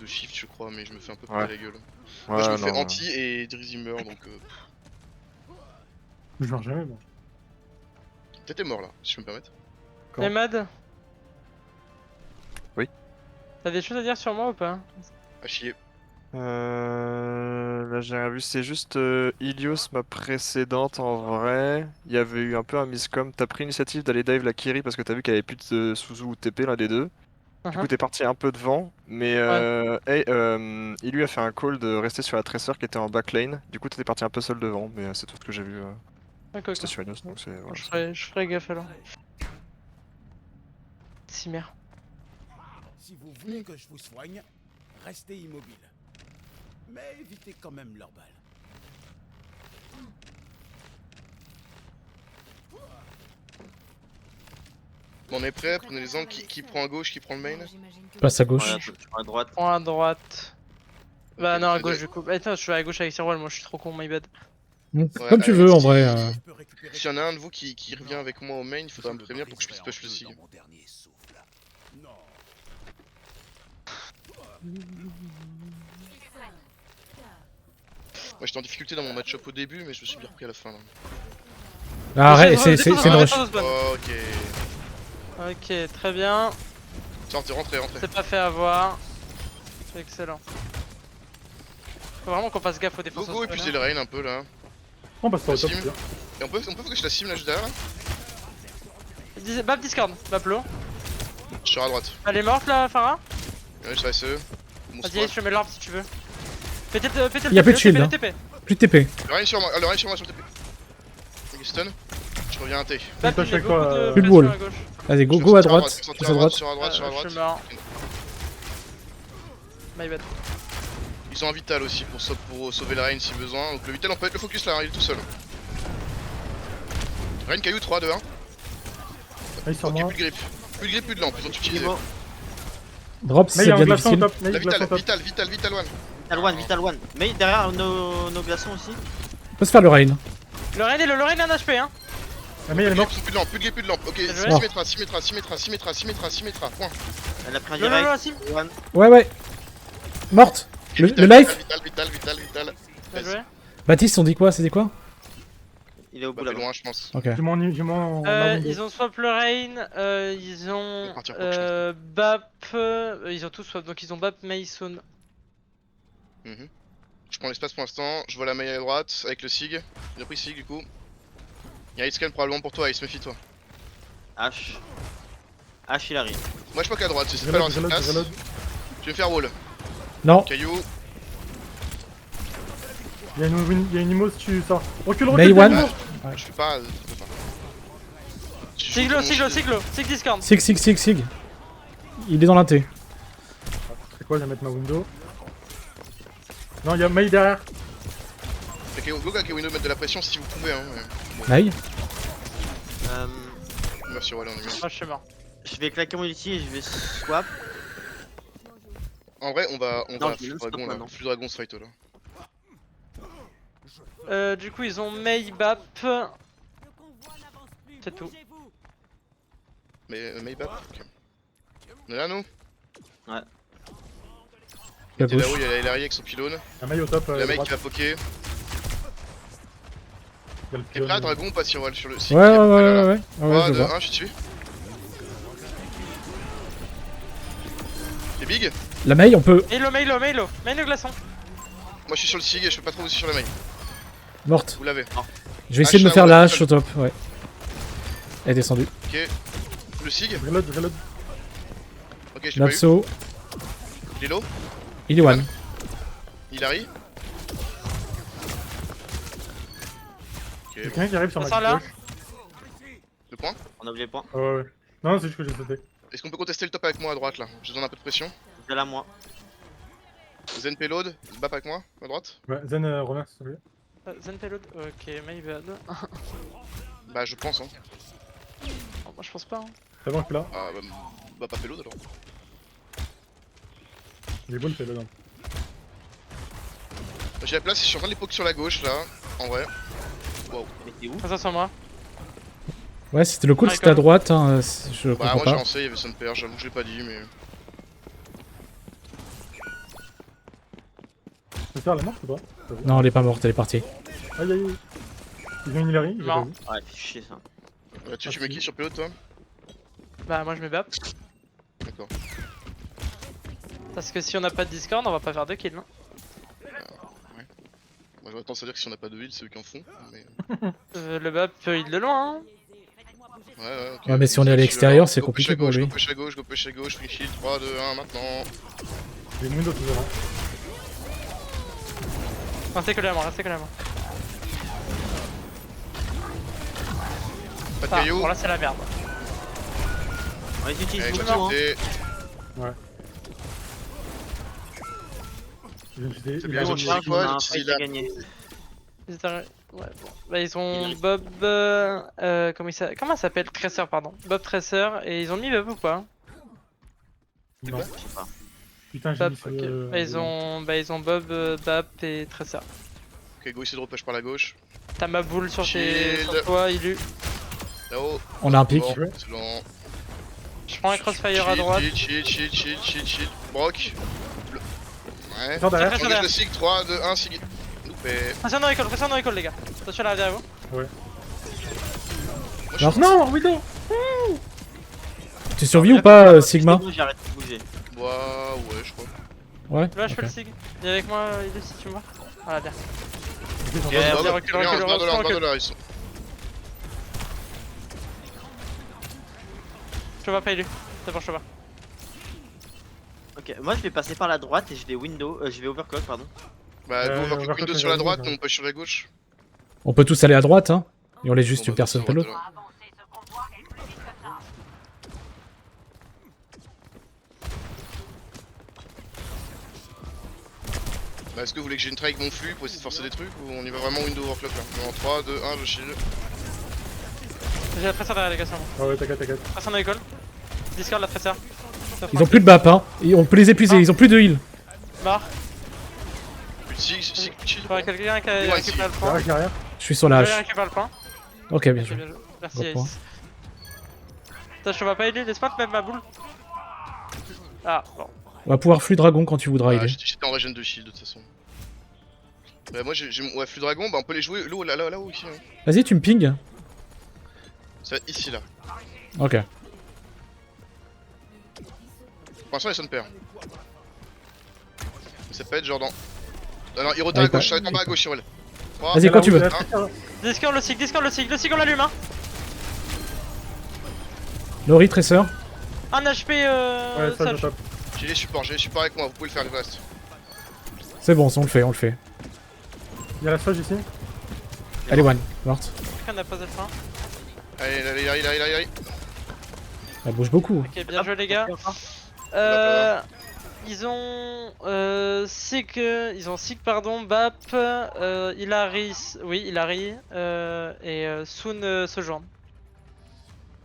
shift, je crois, mais je me fais un peu Ouais. péter la gueule. Ouais, Moi, je me fais non, anti et Drizzy meurt, donc Je meurs jamais, moi. t'étais mort là, si je peux me permettre. Quand Et Mad? Oui. T'as des choses à dire sur moi ou pas? À chier. Là j'ai rien vu, c'est juste Ilios, ma précédente en vrai. Il y avait eu un peu un miscom. T'as pris l'initiative d'aller dive la Kiri parce que t'as vu qu'il y avait plus de Suzu ou TP l'un des deux. Du coup t'es parti un peu devant, mais il lui a fait un call de rester sur la Tracer qui était en backlane. Du coup t'étais parti un peu seul devant, mais c'est tout ce que j'ai vu. Ok, ok. C'était sur Ilios, donc c'est. Voilà. Je ferai gaffe alors. Cimer. Si vous voulez que je vous soigne, restez immobile. Mais évitez quand même leurs balles. Bon, on est prêt, prenez les angles. Qui prend à gauche, qui prend le main? Passe à gauche. Voilà, je prends à droite. Prends à droite. Bah Ok, non, à fais gauche deux. du coup. Attends, je suis à gauche avec Sirwall, moi je suis trop con, my bad. Comme tu veux en vrai. Je peux récupérer S'il y en a un de vous qui revient avec moi au main, il faudra me Je prévenir pour que je respirerai puisse push le un peu sig. dans mon dernier souffle. Non. Moi j'étais en difficulté dans mon match-up au début, mais je me suis bien repris à la fin là. Ah, arrête, c'est Descends, une rush. descends, descends, descends. Ok. Ok, très bien. Sortez, rentrez, rentrez. C'est pas fait avoir. C'est excellent. Faut vraiment qu'on fasse gaffe aux Go défenseurs. go épuiser le rain un peu là. On passe sur le top. Sim. c'est bien. Et on peut focus la sim là juste derrière. Bap Discord, Bap low. Je suis à droite. Elle est morte là, Farah. Ouais, je reste eux. Mon Vas-y, squad. je te mets l'orbe si tu veux. Pétez le Y a plus de TP, shield, le hein. TP. Plus de TP. Le rain sur moi, sur le TP. Ok, stun. Je reviens à T. Bap, touche il met avec beaucoup toi, de Plus de pression wall. à gauche. Vas-y, go, Je go à suis droite. sur Plus à droite. sur à droite, sur à Je droite. suis mort. My bad. Ils ont un vital aussi pour sauver le rain si besoin. Donc le vital on peut être le focus là, il est tout seul. Rain caillou 3, 2, 1. Allez, sur Ok, moi. plus de grip. Plus de grip, plus de lampe, ils ont tout utilisé. Primo. Drop si Mais il y ça a un devient glaçon au difficile. top. Mais il y La a un glaçon au vital, top. vital one. Vital one, Vital one. Mais derrière nos glaçons aussi. On peut se faire le rain. Le Rain est un HP hein. Ah, mais elle est morte. Plus de lampe, plus de grip, plus de lampe. Ok, Bien joué. Symétra, point. Elle a pris un Le direct. Sim. One. Ouais, ouais. Morte. Ok, Le vital, life. Vital. Bien Vas-y. joué. Baptiste, on dit quoi? C'était quoi? Il est au bout Bah, là-bas. t'es loin, je pense. Ok. J'ai mon Ils ont swap le Rain, ils ont On va partir pour que Bap, ils ont tous swap, donc ils ont Bap, Mason. Mhm. Je prends l'espace pour l'instant, je vois la maille à droite avec le Sig. J'ai pris Sig du coup. Il y a un scan probablement pour toi, Ice, méfie-toi. H. H il arrive. Moi je poke à droite, j'essaie de pas leur Reload, laisser de reload, place. reload. Je vais me faire wall. Non. Caillou, Il y a une immo si tu sors. Recule, May recule. one. Immo. je peux pas. Siglo, Sig discount. Sig. Il est dans l'inté. C'est quoi, je vais mettre ma window. Non, il y a May derrière. Ok, go avec Window mettre de la pression si vous pouvez. Hein. Maï. Merci, voilà, on est bien. Ah, je suis mort. Je vais claquer mon ulti et je vais swap. En vrai, on va Non, je full vais le dragon stop là. maintenant. Full dragon ce fight là. Du coup, ils ont May, Bap. Le convoi n'avance plus. C'est tout. Bougez-vous. Mais Maybap, ok. On est là nous? La Et gauche. là-haut, il y a la LRI avec son pylône. La May au top. La mec droite. qui va poker. Il y a le T'es pylône. prêt à dragon ou pas sur sur le Ouais, Sig? ouais, Il est à peu près là, là. ouais. Ah ouais, 3, je 2, vois. 1, je suis dessus. T'es big? La Maï, on peut. Main le glaçon. Moi je suis sur le Sig et je peux pas trop aussi sur la main. Morte. Vous l'avez. Je vais essayer de me Hache, faire ouais, la ouais. hache au top. Ouais. Elle est descendue. Ok. Le Sig. Reload. Ok, je l'ai pas eu. Lapso. Il est low. Il est one. Il arrive. Ok, Il y a bon. quelqu'un qui arrive sur Ça ma sort là. gauche. Le point. On a oublié le point. Ouais. Non, c'est juste que j'ai sauté. Est-ce qu'on peut contester le top avec moi à droite là? Je donne un peu de pression. C'est là moi. Zen payload, Bap avec moi à droite. Ouais, Zen, reviens s'il te plaît. Zen payload. Ok, my bad. Bah je pense hein. Oh, moi je pense pas. Hein. C'est bon, je suis là. Ah bah pas payload alors. Il est beau le payload. J'ai la place, je suis en train de les poke sur la gauche là, en vrai. Wow. Mais t'es où? Ça sur moi. Ouais, c'était le cool, Ouais, c'était à quand droite. Hein, je Bah comprends moi j'ai pas. lancé, il y avait son père, j'avoue que je l'ai pas dit mais... Tu peux faire la marche ou pas? Non, elle est pas morte, elle est partie. Aïe aïe. Ils ont une Hilary, j'ai pas Non. vu. Ouais, fais chier ça. Tu mets qui sur payload toi? Bah, moi je mets Bap. D'accord. Parce que si on a pas de Discord, on va pas faire de kills. Hein. Moi j'aurais tendance à dire que si on n'a pas de heal, c'est eux qui en font. Mais... Le Bap, il de loin. Hein. Ouais, ok. Ouais, mais si on est à l'extérieur, c'est compliqué pour lui. Go push à gauche, free shield, 3, 2, 1, maintenant. J'ai une window toujours. Hein. Restez collés à moi. Pas de Ah, cailloux. bon là c'est la merde. On les utilise Avec beaucoup la hein. santé. J'ai une C'est il bien, a- on On utilise charge, quoi? on a un J'utilise fight à la- gagner. Ouais, bon. Bah, ils ont Il- Bob. Comment ça s'appelle? Tracer, pardon. Bob Tracer. Et ils ont mis Bob ou pas? Non. Je sais pas. Putain, j'ai Bob, mis ok. ce. Ils ont Bob, Bap et Tracer. Ok, go, essaie de repêcher par la gauche. T'as ma boule sur Shield. sur toi, Ilu. Là-haut. On a un pic. Bon, c'est bon. Je prends un crossfire à droite. Shield. Brock. Ouais. Attends, derrière. Très, très Engage bien. le Sig, 3, 2, 1, Sig. Loupé. Pression dans l'école, les gars. Attention là derrière vous. Alors, Non, Widow. tu survis ou pas, Sigma? J'arrête de bouger. Ouais, je crois. Ouais. Là, je fais ok. le sig. Viens avec moi, Ilu, si tu me vois. Voilà, bien. Ok, Ouais, Bob, recule, viens, on recule, se barre de là, on se barre de recule. là, ils sont. Je vois pas Ilu. C'est bon, je te vois. Ok, moi je vais passer par la droite et je vais window, je vais overclock pardon. Bah, go, overclock overclock window à sur la la droite, gauche, nous on pêche sur la gauche. On peut tous aller à droite, hein. Et on laisse juste Bon, une bah, personne on après va l'autre. là. Bah, est-ce que vous voulez que j'ai une try avec mon flux pour essayer de forcer des trucs ou on y va vraiment window overclock là? En 3, 2, 1, je shield. J'ai la Tracer derrière les gars, c'est bon. Ah ouais, t'inquiète. Pression dans l'école. Discord la Tracer. Ils ont plus de BAP, hein. Et on peut les épuiser, ils ont plus de heal. Mort. Plus de Sig, plus de shield. Il faudrait quelqu'un qui a Ouais, récupéré le point. Derrière. Je suis sur la J'ai hache. récupéré le point. Ok, bien Ok, joué. bien joué. Merci Bon point. Ace. Putain, je te vois pas Ilu, laisse pas te mettre ma boule. Ah, bon. On va pouvoir flux dragon quand tu voudras, Ah, il est. j'étais en régène de shield de toute façon. Bah, moi j'ai ouais, flux dragon, bah on peut les jouer là-haut ici. Hein. Vas-y, tu me ping. Ça va être ici là. Ok. Pour l'instant, il sonne père. Ça peut être genre dans. Ah non, il retourne à Allez, gauche, quoi. ça va être en bas à gauche, Chirol. Vas-y, quand tu veux. Discord le sig, on l'allume hein. Lori, Tracer. Un HP Ouais, ça, je sage. tape. J'ai les supports avec moi, vous pouvez le faire le reste. C'est bon, ça, on le fait, on le fait. Y'a la Sage ici. Allez, one, morte. On a posé le frein. Allez. Elle bouge beaucoup. Ok, bien joué les gars. Ils ont Sig pardon, Bap, Hilary, et Soon Sojourn.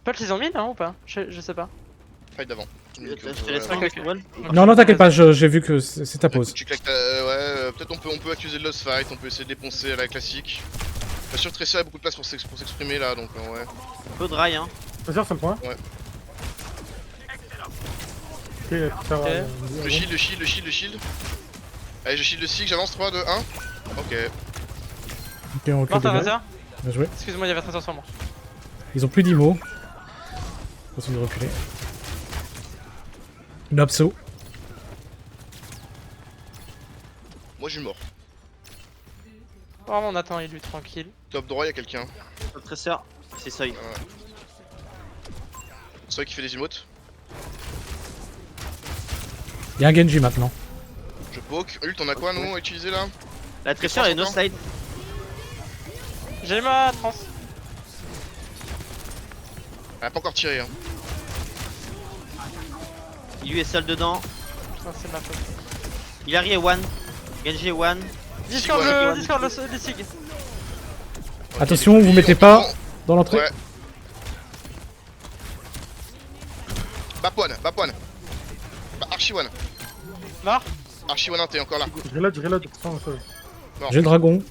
Peut-être qu'ils ont mis là ou pas? Je sais pas. Fight d'avant. Je te laisse Ok, faire ok. Wall. Non, non, t'inquiète pas, j'ai vu que c'est ta pause. Tu claques ta. Peut-être on peut accuser de lost fight, on peut essayer de déponcer à la classique. Pas sûr que Tracer a beaucoup de place pour s'exprimer là, donc ouais. Peu de rail hein. Vas-y, c'est le point. Ouais. Ok, ça va. Le shield. Allez, je shield le Sig, j'avance 3, 2, 1. Ok. Ok, on recule Mort des un balles. Tracer. Bien joué. Excuse-moi, il y avait Tracer sur moi. Ils ont plus d'IMO. Continue de reculer. Nopso. Moi je suis mort. Vraiment, on attend Ilu tranquille. Top droit, y'a quelqu'un. Le tresseur, c'est seuil. C'est vrai qui fait des emotes. Il y a un Genji maintenant. Je poke. Ult, on a quoi nous à utiliser là? La tresseur est no side. J'ai ma trans. Elle a pas encore tiré hein. Il lui est seul dedans. Putain, c'est ma faute. Hilary est one. Genji est one. Discord ouais. le Sig. Attention, vous mettez pas dans l'entrée. Ouais. Bap one. Archi one. Mort. Archi one, t'es encore là. Je reload. Sans Sage. J'ai le dragon.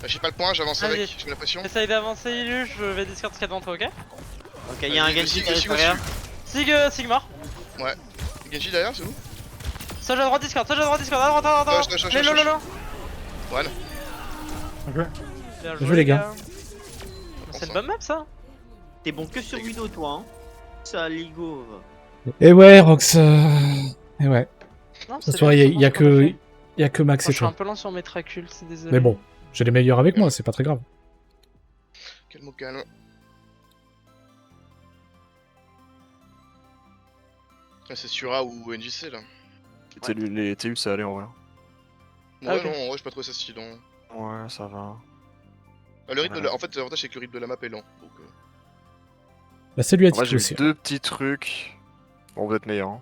J'ai pas le point, j'avance Allez. avec, je mets la pression. Essaye d'avancer Ilu, je vais Discord ce qu'il y a devant toi, ok? Ok, il y a un Le Genji Sig, le Sig derrière. Sig mort. Ouais. Genji derrière, c'est où? Sage à droite Discord, à droite. Doge. Lolo. One. Ok. Bien joué, les gars. C'est une bonne map ça. T'es bon que sur Widow toi hein. Ça ligo. Et ouais, Rox. Et ouais. Non, Ce soir, il y a que Max Je et suis un toi. peu lent sur mes tracules, c'est désolé. Mais bon, j'ai les meilleurs avec moi, c'est pas très grave. Calme. Ah, c'est Sura ou NJC là. Les TU, ça allait en vrai. Ouais, Ah, ok. non, en vrai, j'ai pas trouvé ça stylé. Hein. Ouais, ça va. Ah, le rythme Ouais. de la... En fait, l'avantage c'est que le rythme de la map est lent. Donc, Bah, c'est lui En vrai, attitude j'ai aussi. eu deux petits trucs. Bon, vous êtes meilleurs. Hein.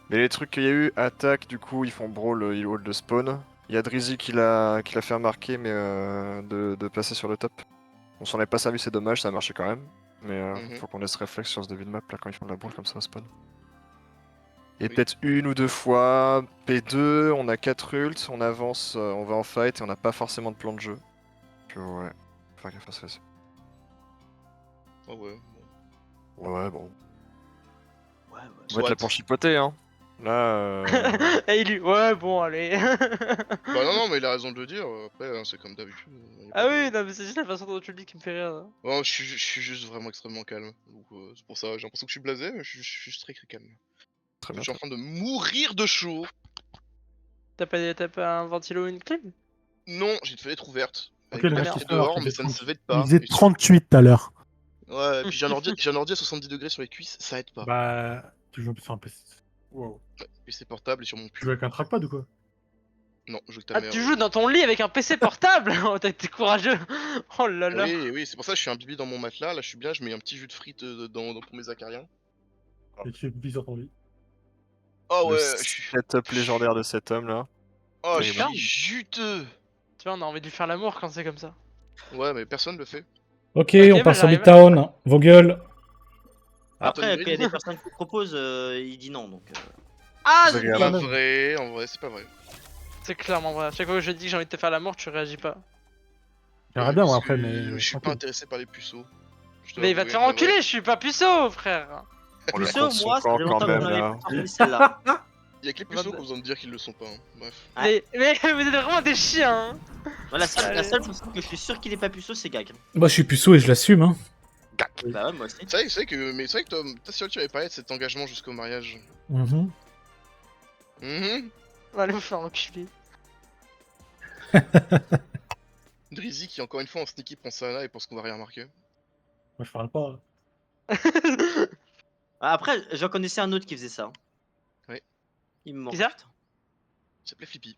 Mais les trucs qu'il y a eu, attaque, du coup, ils font brawl, ils hold de spawn. Il y a Drizzy qui l'a fait remarquer, mais de passer sur le top. On s'en est pas servi, c'est dommage, ça a marché quand même. Mais faut qu'on laisse réflexe sur ce début de map là quand ils font de la boule comme ça au spawn. Et Oui. peut-être une ou deux fois, P2, on a 4 ults, on avance, on va en fight et on n'a pas forcément de plan de jeu. Donc ouais, faut faire gaffe à ça aussi. Oh ouais. Ouais, bon. Ouais, ouais. On va être Soit. là pour chipoter, hein. Là, Et il lui, ouais, bon, allez. Bah non, mais il a raison de le dire. Après, hein, c'est comme d'habitude. Y a Ah pas de- oui, non, mais c'est juste la façon dont tu le dis qui me fait rire. Non, je suis juste vraiment extrêmement calme. Donc c'est pour ça, j'ai l'impression que je suis blasé, mais je suis juste très calme. très Je bien. suis en train de mourir de chaud. T'as pas un ventilo ou une clim? Non, j'ai une fenêtre ouverte. Ok, Avec le le mec, gars il qui est fait alors dehors, qu'il mais faisait ça ne 30. se vête Il pas. faisait Et sur- 38 tout à l'heure. Ouais, puis j'ai un ordi à 70 degrés sur les cuisses, ça aide pas. Bah, tu joues sur un PC. Wow. Ouais, puis c'est portable et sur mon Tu pull. joues avec un trackpad ou quoi? Non, je joue avec ta Ah, mère. tu joues dans ton lit avec un PC portable? Oh, t'es courageux. Oh là là. Oui, oui, c'est pour ça que je suis un bibi dans mon matelas. Là, je suis bien, je mets un petit jus de frites pour mes acariens. Et tu vis sur ton lit. Oh Le ouais, je suis. setup légendaire de cet homme là. Oh, je Terrible. suis juteux. Tu vois, on a envie de lui faire l'amour quand c'est comme ça. Ouais, mais personne le fait. Ok, Ok, on bah, part sur j'arrive. Midtown. Vos gueules. Après, Anthony quand il y a Green. des personnes qui proposent, il dit non donc. Ah, C'est Zubi. Pas grave. vrai, en vrai, c'est pas vrai. C'est clairement vrai. À chaque fois que je dis que j'ai envie de te faire l'amour, tu réagis pas. J'aimerais bien, moi, Parce après, que mais. Je suis pas tranquille. intéressé par les puceaux. Je te Mais il va te l'avoue, faire en vrai. enculer, je suis pas puceau, frère. On le Puceau, compte son moi, ça camp fait quand longtemps même qu'on avait là. pas parlé de celle-là. Y'a que les puceaux qui ont besoin de dire qu'ils le sont pas. Hein. Bref. Ouais. Mais vous êtes vraiment des chiens. Hein. Voilà, la Allez. seule personne que je suis sûr qu'il est pas puceau, c'est Gag. Bah, je suis puceau et je l'assume. Hein. Bah ouais, moi aussi. C'est vrai que toi, Tassiol, tu avais parlé de cet engagement jusqu'au mariage. Mhm. Mhm. Allez vous faire enculer. Drizzy qui, encore une fois, en sneaky prend ça là et pense qu'on va rien remarquer. Moi, je parle pas. Ah, après, j'en connaissais un autre qui faisait ça. Ouais. Il me manque. Qui ça putain. Il s'appelait Flippy.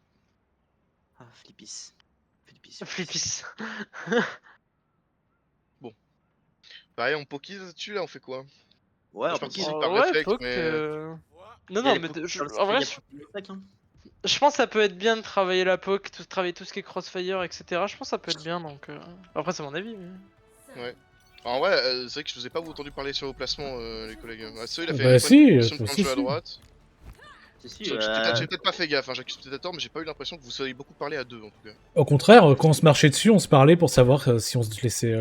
Ah, Flippis. Flippis. Flippis. Pareil, on pokise là-dessus, là, on fait quoi? Ouais, Je on pense peut qu'ils dire. y parlent Ouais, réflexe, faut mais- que. Non, Il y a non, les mais pokés je- sur le en vrai, site, il y a plus de sac, hein. je pense que ça peut être bien de travailler la poke, travailler tout ce qui est crossfire, etc. Je pense que ça peut être bien donc. Après, c'est mon avis. Mais... En vrai, c'est vrai que je vous ai pas entendu parler sur vos placements, les collègues. Ah, celui, il a fait Bah une si, proposition de toi plan de aussi, jeu à si. droite. Si, si, J'ai peut-être pas fait gaffe, hein, j'accuse peut-être à tort, mais j'ai pas eu l'impression que vous ayez beaucoup parlé à deux en tout cas. Au contraire, quand on se marchait dessus, on se parlait pour savoir si on se laissait,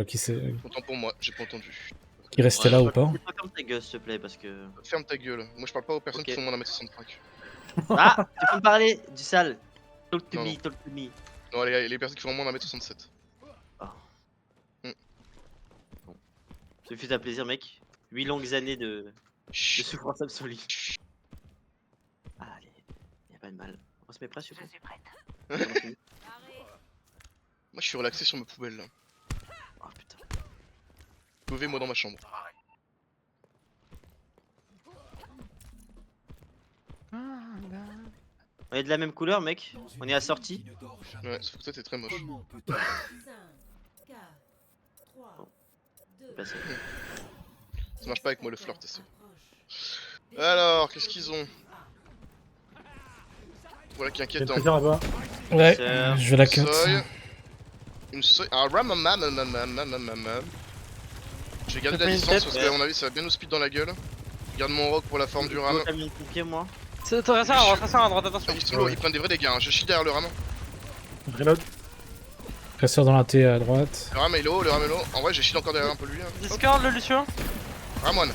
Autant pour moi, j'ai pas entendu. qui restait Ouais, là faut ou pas. pas comme ta gueule, s'il te plaît, parce que. Ferme ta gueule, moi je parle pas aux personnes Ok. qui font moins d'1m65. Ah, tu peux me parler du sale. Talk to Non, me, non. talk to me. Non, les personnes qui font moins d'1m67. Ce fut un plaisir, mec. 8 longues années de Chut. souffrance absolue. Ah, allez, y'a pas de mal. On se met prêt, s'il vous plaît. Moi je suis relaxé sur ma poubelle là. Oh putain. Levez-moi dans ma chambre. On est de la même couleur, mec. On est assortis. Ouais, sauf que toi t'es très moche. Passé. Ça marche pas avec moi le flirt, c'est. Alors, qu'est-ce qu'ils ont? Voilà qui est Il y a une inquiétant. préfère là-bas. Ouais, C'est- je vais la cut. Soy. Une soy. Un ramamam. Je vais garder T'as la pris une distance tête, parce que à mon avis ça va bien nous speed dans la gueule. Je garde mon rock pour la forme du ram. J'ai camion de pompier, moi. C'est très ça à droite, attention. Ils sont lourds, ils prennent des vrais dégâts. Hein. Je chie derrière le ram. Je reload. Presseur dans la T à droite. Le ram est low, le ram est low. En vrai, j'ai shield encore derrière un peu lui. Hein. Hop. Discord, le Lucio. Ramon.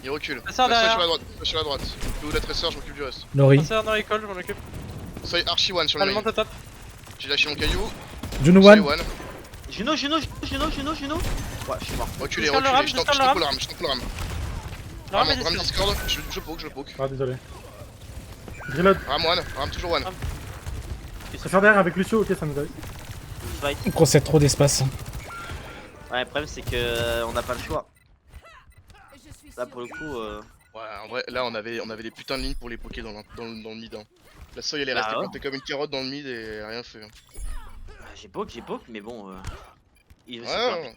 Il recule. Tresseur Soy derrière. sur la droite. Soy sur la droite. Je la tresseur, je m'occupe du reste. Nori. Passeur dans l'école, je m'en occupe. Soy archi one sur le Allemand main. au top. J'ai lâché mon caillou. Juno Soy One. one. Juno. Ouais, je suis mort. Reculez, Discord le ram, reculez. Je discord le tape ram. le ram. Je tape le ram. Non, Ram mais ram Discord. Discord. Je le poke. Ah, désolé. Je reload. Ram one. Ram toujours one. Préfère derrière avec Lucio, ok, ça nous a. Fight. On concède trop d'espace. Ouais, le problème, c'est que on n'a pas le choix. Là, pour le coup. Ouais, en vrai, là on avait des putains de lignes pour les poker dans le mid. Hein. La Soy elle est Bah restée ouais. plantée comme une carotte dans le mid et elle a rien fait. Hein. J'ai poke, mais bon. Il Ouais, c'est pas ouais.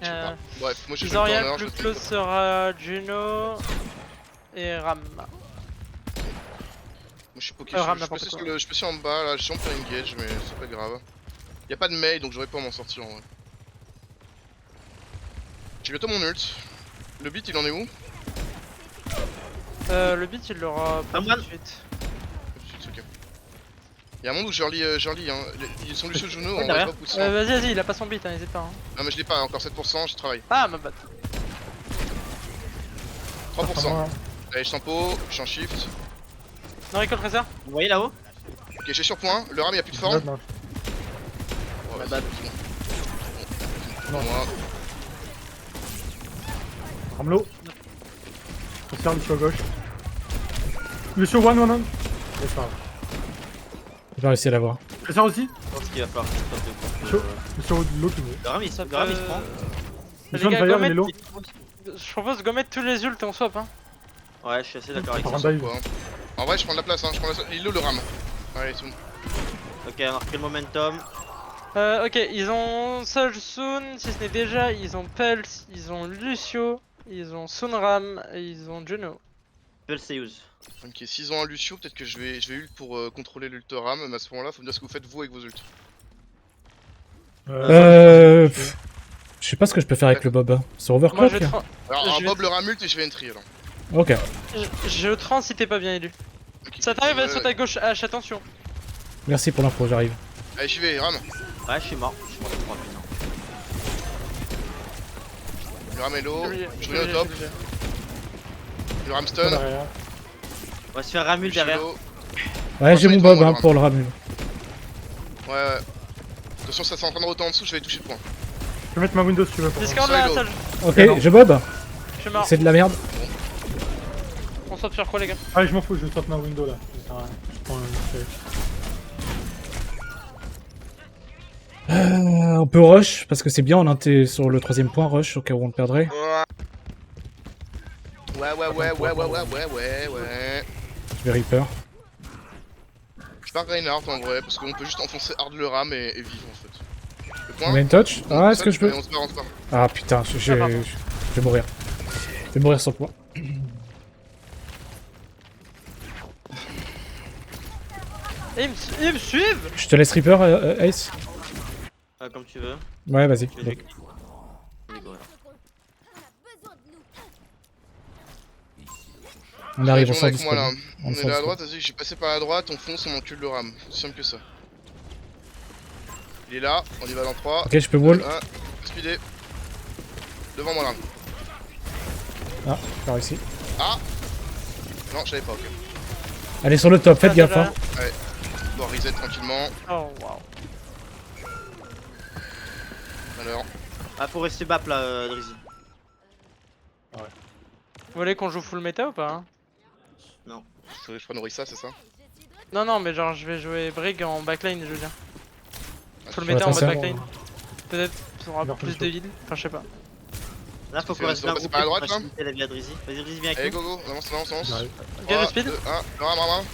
un- Euh, Bref, moi j'ai fait le Zorian, corner, plus je fais close sera Juno et Ram. je suis poké, Ram, je suis n'importe passé quoi. je suis passé en bas là, j'ai sûrement pris une gauge mais c'est pas grave. Y'a pas de mail donc j'aurais pas à m'en sortir en vrai. J'ai bientôt mon ult. Le beat il en est où? Le beat il l'aura pas Ah, tout de suite. C'est ok. Y'a un monde où Jurly hein. Ils sont Lucio Juno, on va derrière. pas pousser. Hein. Vas-y, il a pas son beat, hein, n'hésite pas. Hein. Non mais je l'ai pas, encore 7%, j'y travaille. Ah, ma bad. 3%. Allez, je tempo, je suis en shift. Non, recall Tracer. Vous voyez là-haut? Ok, j'ai sur point, le ram il a plus de forme. Non, Ouais, La vas-y, bad. c'est bon. Non. Moi, Ramlo. Je sers Lucio à gauche. Lucio 1. C'est pas grave. Je vais réussir à l'avoir. Je sers aussi. Je pense qu'il va falloir que je stoppe de Lucio. Lucio de l'autre. Le ram il se prend. Les Lucio de gars, Fire, go il est low. Je propose go mettre tous les ults et on swap. Hein. Ouais, je suis assez d'accord avec Par ça. un dive. quoi. En vrai, je prends de la place, hein. Je prends il est où le ram? Allez, c'est bon. Ok, on a repris le momentum. Ok, ils ont Surge Soon, si ce n'est déjà, ils ont Pulse, ils ont Lucio, ils ont Sunram et ils ont Juno. Pulse c'est use. Ok, s'ils ont un Lucio, peut-être que je vais ult pour contrôler l'ult ram, mais à ce moment-là, faut me dire ce que vous faites vous avec vos ults. Je sais pas ce que je peux faire avec le Bob. C'est Moi overclock je, là Alors, Je un vais- Bob le ram ult et je vais entry alors. Ok. je trans si t'es pas bien élu. Ok, Ça t'arrive ouais, sur ta gauche H, attention. Merci pour l'info, j'arrive. Allez, j'y vais, ram. Ouais, je suis mort. Je suis mort de 3 putain. Le ram est low, je vais reviens au top. Le ram stun. Derrière. On va se faire ramule je suis derrière. low. Ouais, j'ai Franchement, mon il Bob prend, hein, moi, pour le ramule. Ouais, ouais. Attention, ça c'est en train de roter en dessous, je vais toucher le point. Je peux mettre ma window si tu veux. pour Discord Ça, là, il Surge. Ok, non. je Bob. Je suis mort. C'est de la merde. On swap sur quoi les gars? moi. Allez, je m'en fous, je swap ma window là. Ça sert à rien. Je prends On peut rush, parce que c'est bien, on était sur le troisième point, rush, au cas où on le perdrait. Ouais. Je vais Reaper. Je pars Reinhardt en vrai, parce qu'on peut juste enfoncer hard le ram et vivre en fait. Le point. On a une touch. Ah, est-ce que je peux... Allez, on se barre. Ah putain, je vais mourir. Je vais mourir sans point. Et ils me suivent. Je te laisse Reaper, Ace. Comme tu veux. Ouais, vas-y. Je vais cliquer. On arrive, on Ouais, sort du avec moi là. spawn. On est sort là à du droite, vas-y, j'ai passé par la droite, on fonce, on encule le ram. Aussi simple que ça. Il est là, on y va dans 3. Ok, je peux wall. 1, speedé. Devant moi là. Ah, par ici. Ah non, je savais pas, ok. Allez, sur le top, faites gaffe. Hein. Bon, reset tranquillement. Oh waouh. Alors, Ah, faut rester bap là, Drizzy. Vous voulez qu'on joue full méta ou pas hein? je prends Norissa, c'est ça? Non, non, mais genre je vais jouer Brig en backline, je veux dire. Full Ouais, méta en mode ça, backline. Peut-être qu'on aura Alors, plus chaud. de heal. Enfin, je sais pas. Là, faut C'est- qu'on reste c'est bien passé groupé par la pour droite, là faciliter la vie à Drizzy. Vas-y, Drizzy, viens avec allez, nous. go, on avance. J'arrive. Ok, le speed. 2, 1, le ram.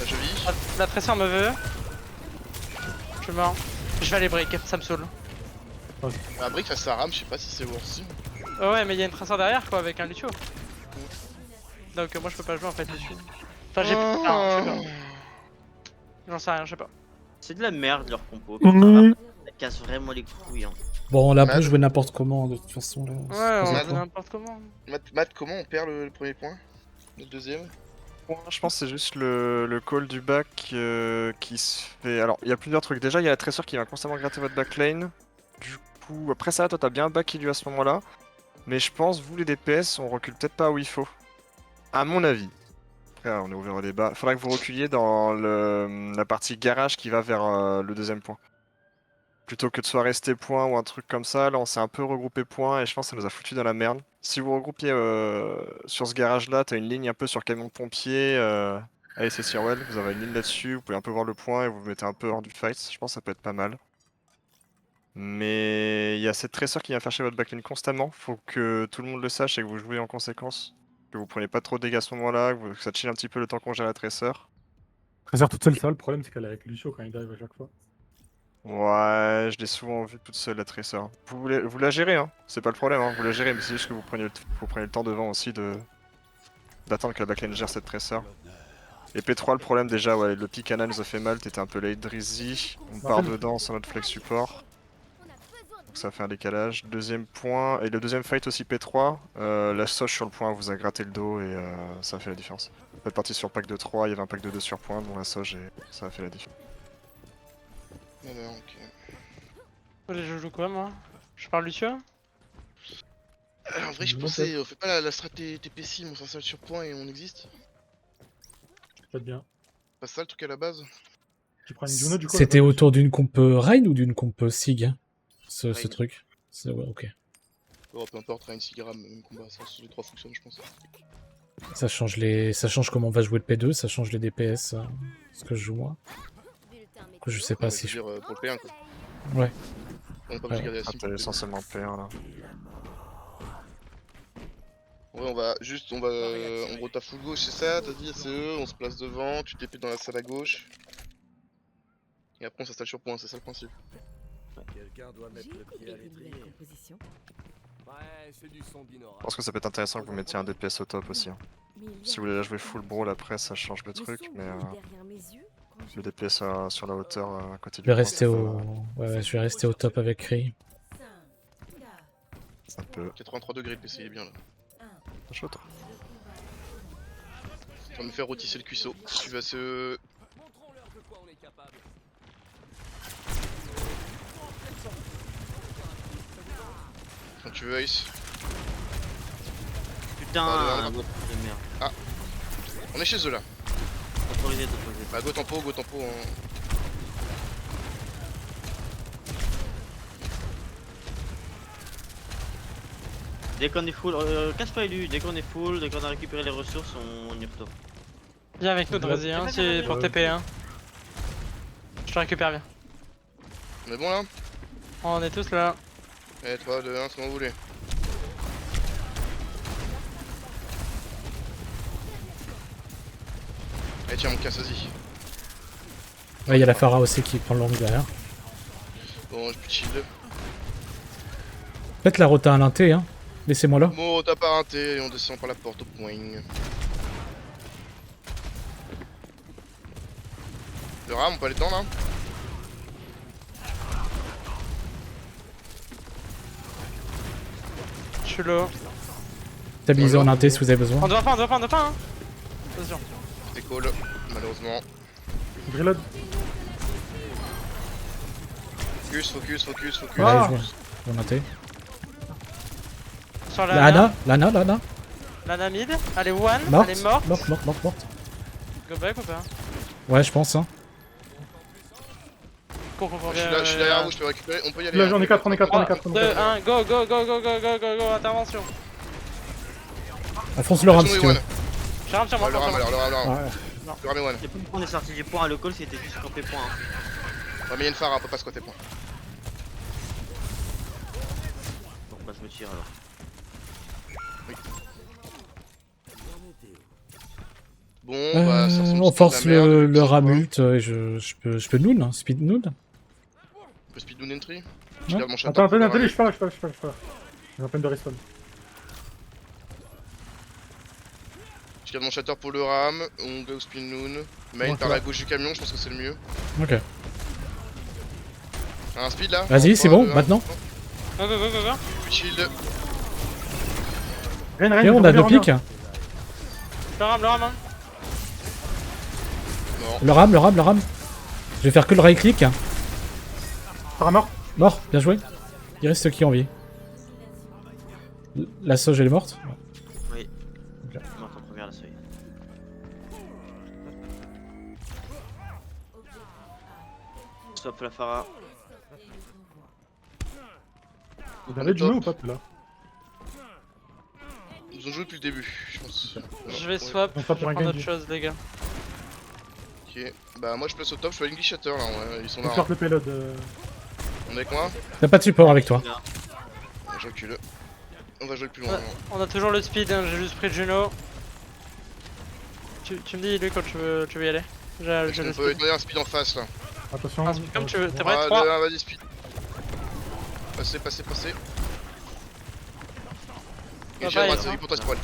Là, je vis. La pression me veut. Je suis mort. Je vais aller break, ça me saoule. La brique face à ram, je sais pas si c'est worthy. Oh ouais, mais il y a une tracer derrière quoi avec un Lucio. Donc moi je peux pas jouer en fait dessus. Enfin j'ai Oh. pas. Je sais pas. J'en sais rien, je sais pas. C'est de la merde leur compo. Mmh. Ça casse vraiment les couilles. Hein. Bon, on l'a Mad. peut jouer n'importe comment, de toute façon. Là. Ouais, on Mad. va n'importe comment. Matt, comment on perd le premier point? Le deuxième? Je pense que c'est juste le call du back qui se fait. Alors, il y a plusieurs trucs. Déjà, il y a la Tracer qui va constamment gratter votre backlane. Du coup, après ça, toi, t'as bien un back qui lui à ce moment-là. Mais je pense, vous les DPS, on recule peut-être pas où il faut. À mon avis. Après, on est ouvert au débat. Faudrait que vous reculiez dans la partie garage qui va vers le deuxième point. Plutôt que de soit resté point ou un truc comme ça, là on s'est un peu regroupé point et je pense que ça nous a foutu dans la merde. Si vous regroupiez sur ce garage là, t'as une ligne un peu sur camion de pompier. Allez, c'est Sirwell, vous avez une ligne là-dessus, vous pouvez un peu voir le point et vous vous mettez un peu hors du fight. Je pense que ça peut être pas mal. Mais il y a cette Tracer qui vient faire chez votre backline constamment. Faut que tout le monde le sache et que vous jouez en conséquence. Que vous prenez pas trop de dégâts à ce moment-là, que ça chill un petit peu le temps qu'on gère la Tracer. Tracer toute seule, ça, le problème c'est qu'elle est avec Lucio quand il dive à chaque fois. Ouais, je l'ai souvent vu toute seule la Tracer. Vous la gérez, hein. C'est pas le problème, hein. Vous la gérez, mais c'est juste que vous prenez le temps devant aussi d'attendre que la backlane gère cette Tracer. Et P3, le problème déjà, ouais, le pick Ana nous a fait mal, t'étais un peu late Drizzy. On part dedans sans notre flex support. Donc ça fait un décalage. Deuxième point, et le deuxième fight aussi P3, la Soche sur le point vous a gratté le dos et ça a fait la différence. Vous êtes parti sur pack de 3, il y avait un pack de 2 sur point, dont la Soche et ça a fait la différence. Alors, ok. Allez, je joue quoi moi? Je parle Lucio? En vrai, je pensais, on fait pas la strat TP sim, on s'installe sur point et on existe. Faites bien. Pas ça le truc à la base? Tu prends une Juno du coup. C'était autour d'une comp Rain ou d'une comp Sig, hein, ce Rain. truc. Ouais, ok. Oh, peu importe, Reign, Sigram, même combat, ça, sur les 3 fonctionne, je pense. Ça change comment on va jouer le P2, ça change les DPS, ce que je joue moi. Que je sais pas Ouais, si je je... veux dire, pour le P1 quoi. Ouais. On est pas obligé de garder la Ah, sim. t'as essentiellement P1 là. Ouais, on va juste, on rota full gauche, c'est ça, t'as dit, SE, on se place devant, tu TP dans la salle à gauche. Et après on s'installe sur point, c'est ça le principe. Quelqu'un doit mettre le pied à l'étrier. Ouais, c'est du son binaural. Je pense que ça peut être intéressant que vous mettiez un DPS au top aussi. Hein. Si vous voulez la jouer full brawl après, ça change le truc, mais le DPS sur la hauteur à côté Je du vais point, rester ça au... Ouais, je vais rester au top avec Cree. C'est un peu 83 degrés le PC, il est bien là. chaud toi. Je vais me faire rôtisser le cuisseau. Tu vas se... Montrons-leur de quoi on est capable. Quand tu veux, Ace. Putain, Ah, un gros de merde. On est chez eux là. Autorisé. Bah go tempo hein. Dès qu'on est full, casse pas élu, dès qu'on est full, dès qu'on a récupéré les ressources, on y retourne. Viens avec nous Drizzy, hein, c'est pour TP hein. Je te récupère, bien. On est bon là? On est tous là. Allez 3, 2, 1, ce que vous voulez. Allez tiens mon casse, vas-y. Ouais, il y a la Pharah aussi qui prend l'angle derrière. Bon, je peux shield. Faites la rota à l'inté, hein. Laissez-moi là. Bon, t'as pas raté et on descend par la porte au point. Le ram, on peut aller dedans là? Je suis là. Stabilisez en inté si vous avez besoin. On doit pas hein. Attention. C'est cool, malheureusement. Reload. Focus. Ah. Allez, je en inté. Sur la Lana. Lana mid. Elle est one, Morte. elle est morte. Morte. Go back ou pas? Ouais, je pense, hein. Cours. Je suis derrière vous, je peux récupérer, on peut y aller. Là, hein. j'en ai 4, on est 4. 2, 1, go, intervention. Enfonce le ram si tu veux. J'ai ram sur moi, Le ram, Ouais. Le ram est one. C'est pas qu'on est sorti du point, le call c'était juste camper point. Hein. Ouais, mais y'a une phare, on peut pas squatter point. Bon bah je me tire alors. Bon, bah ça ressemble On à force de la merde, le petit ramult et je peux noon, hein, speed noon. point. On peut speed down entry. Je Ouais. garde mon shadow. Attends, pour le attendez, ram. je suis pas là. J'ai à peine de respawn. Je garde mon shatter pour le ram, on go spin noon. Main Ouais, par ça la gauche du camion, je pense que c'est le mieux. Ok. Un speed là? Vas-y, c'est bon, maintenant. Go. Puis shield. Rien, Et on a deux pics. Le ram, hein. Mort. Le ram. Je vais faire que le right click. Par mort. Mort, bien joué. Il reste qui en vie? La sauge elle est morte? Oui. Ok. Je suis mort en première la seuil. Stop la Pharah. Vous avez Juno ou pas là? Ils ont joué depuis le début, je pense. Je vais swap, On je va vais pour un prendre autre Genji. chose les gars. Ok, bah moi je place au top, je fais une glitch shatter là, ouais. Ils sont là. On Hein. sort le payload. On est avec moi? T'as pas de support avec toi. Là. Je recule. On va jouer plus loin. Ouais. maintenant. On a toujours le speed, hein, j'ai juste pris Juno. Tu me dis lui quand tu veux y aller. J'ai On le peut speed. donner un speed en face là. Attention. Un speed comme tu veux. T'es prêt? Ah, 3. 2, 1, vas-y, speed. Passez, passez, passez. Et j'ai pareil, droite, c'est lui pour toi, spoil.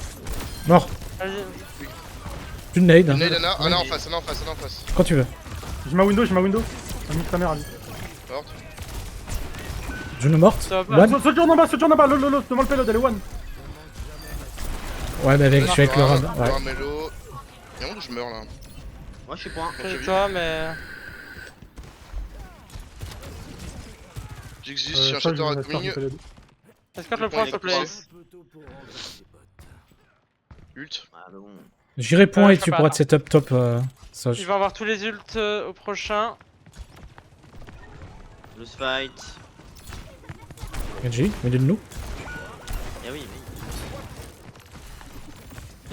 Mort. Vas-y. Plus de nade. Nade, Anna, Anna en face, Anna en face, Anna en face. Quand tu veux. J'ai ma window, j'ai ma window. J'ai mis ta mère, Ali. Morte. Juno morte. Ça va pas. One. Sojourn en bas, l'autre, devant le payload, elle est one. Ouais, mais avec, je suis avec le run. Ouais. Un mélo. Y'a un moment où je meurs là. Moi je suis point. C'est toi, mais. J'existe, je suis un Ça, je chateur vais à faire coming. du payload. Est-ce que je le prends, s'il te plaît? Ult. Ah bah bon. J'irai point et je tu peux pourras pas, te setup top. Soj. Il va avoir tous les ults au prochain. Loose fight. Genji, milieu de nous. Eh oui, oui.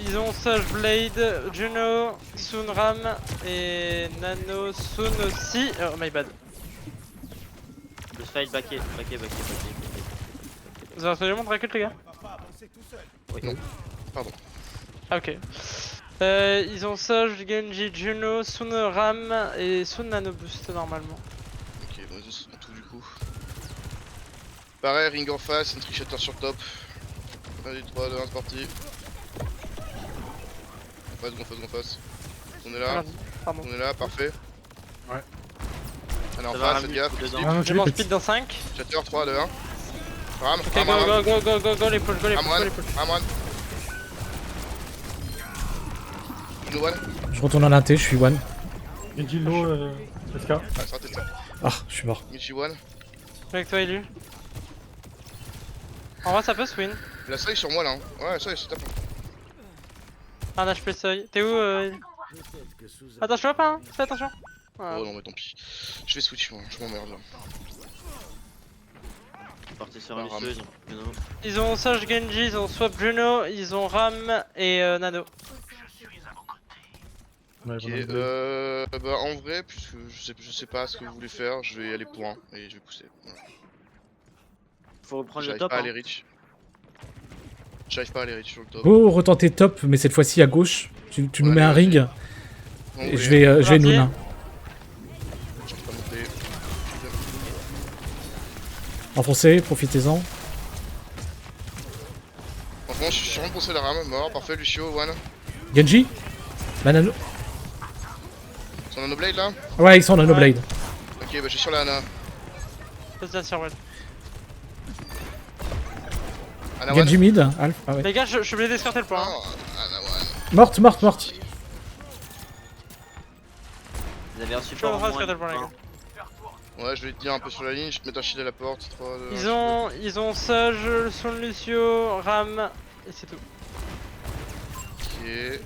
Ils ont Sage Blade, Juno, Sunram et Nano Sun aussi. Oh my bad. Loose fight, backé. Vous avez absolument Dracult, les gars? Oui. Ah, ok. Ils ont Sage, Genji, Juno, Sunram et Sun Nano Boost normalement. Ok, bon, ils ont tout du coup. Pareil, ring en face, un trick shatter sur top. Allez, 3, 2, 1, c'est parti. En face. On est là, Merde, pardon. on est là, parfait. Ouais. Allez, en Ça va, face, Ramu, faites gaffe. dedans. Speed. Ah, Je m'en speed dans 5. Shatter, 3, 2, 1. Ram, Ok, ram, go, ram. go, les push, go, les Ram, push, one, go, les push. ram, one. Juno, one. Je retourne en inté, je suis one. Genji low, SK. Ah, c'est raté ça. Ah, je suis mort. Michi, one. Je suis avec toi, Élu. En vrai, ça peut se win. La seuil sur moi là. Hein. Ouais, la seuil, c'est top. Un HP seuil. T'es où, Élu? Attends, je vois pas, hein. Fais attention. Voilà. Oh non, mais tant pis. Je vais switch, moi. Je m'emmerde là. Parti sur Bah, un Ram. Lucieux, ils ont Juno. Ils ont Sage Genji, ils ont Swap Juno, ils ont Ram et Nano. Ouais, Ok, voilà. bah en vrai, puisque je sais pas ce que vous voulez faire, je vais aller pour 1 et je vais pousser. Voilà. Faut reprendre le J'arrive top. pas à Hein. aller reach. J'arrive pas à aller reach sur le top. Oh, retenter top, mais cette fois-ci à gauche. Tu nous Ouais, mets un vas-y. ring. En Et vrai, je vais Parti. Noon. Je peux pas monter. Enfoncez, profitez-en. Franchement, je suis vraiment poussé la rame, mort, parfait, Lucio, one. Genji. Banano. Son nanoblade là. Ouais, ils sont en Nano Ouais. Blade. Ok, bah je suis sur la Ana. Vas-y, sur Well. Ana Genji one. mid. Alpha. Ah ouais. Les gars, je suis obligé d'escorter le point. Hein. Oh, Ana one. Morte. Ils avaient un Je suis en support train en de moins. escorter le point, les gars. Ouais, je vais te dire un peu sur la ligne, je vais te mettre un shield à la porte. 3, 2, 1, Ils ont Sage, Son Lucio, Ram et c'est tout. Ok.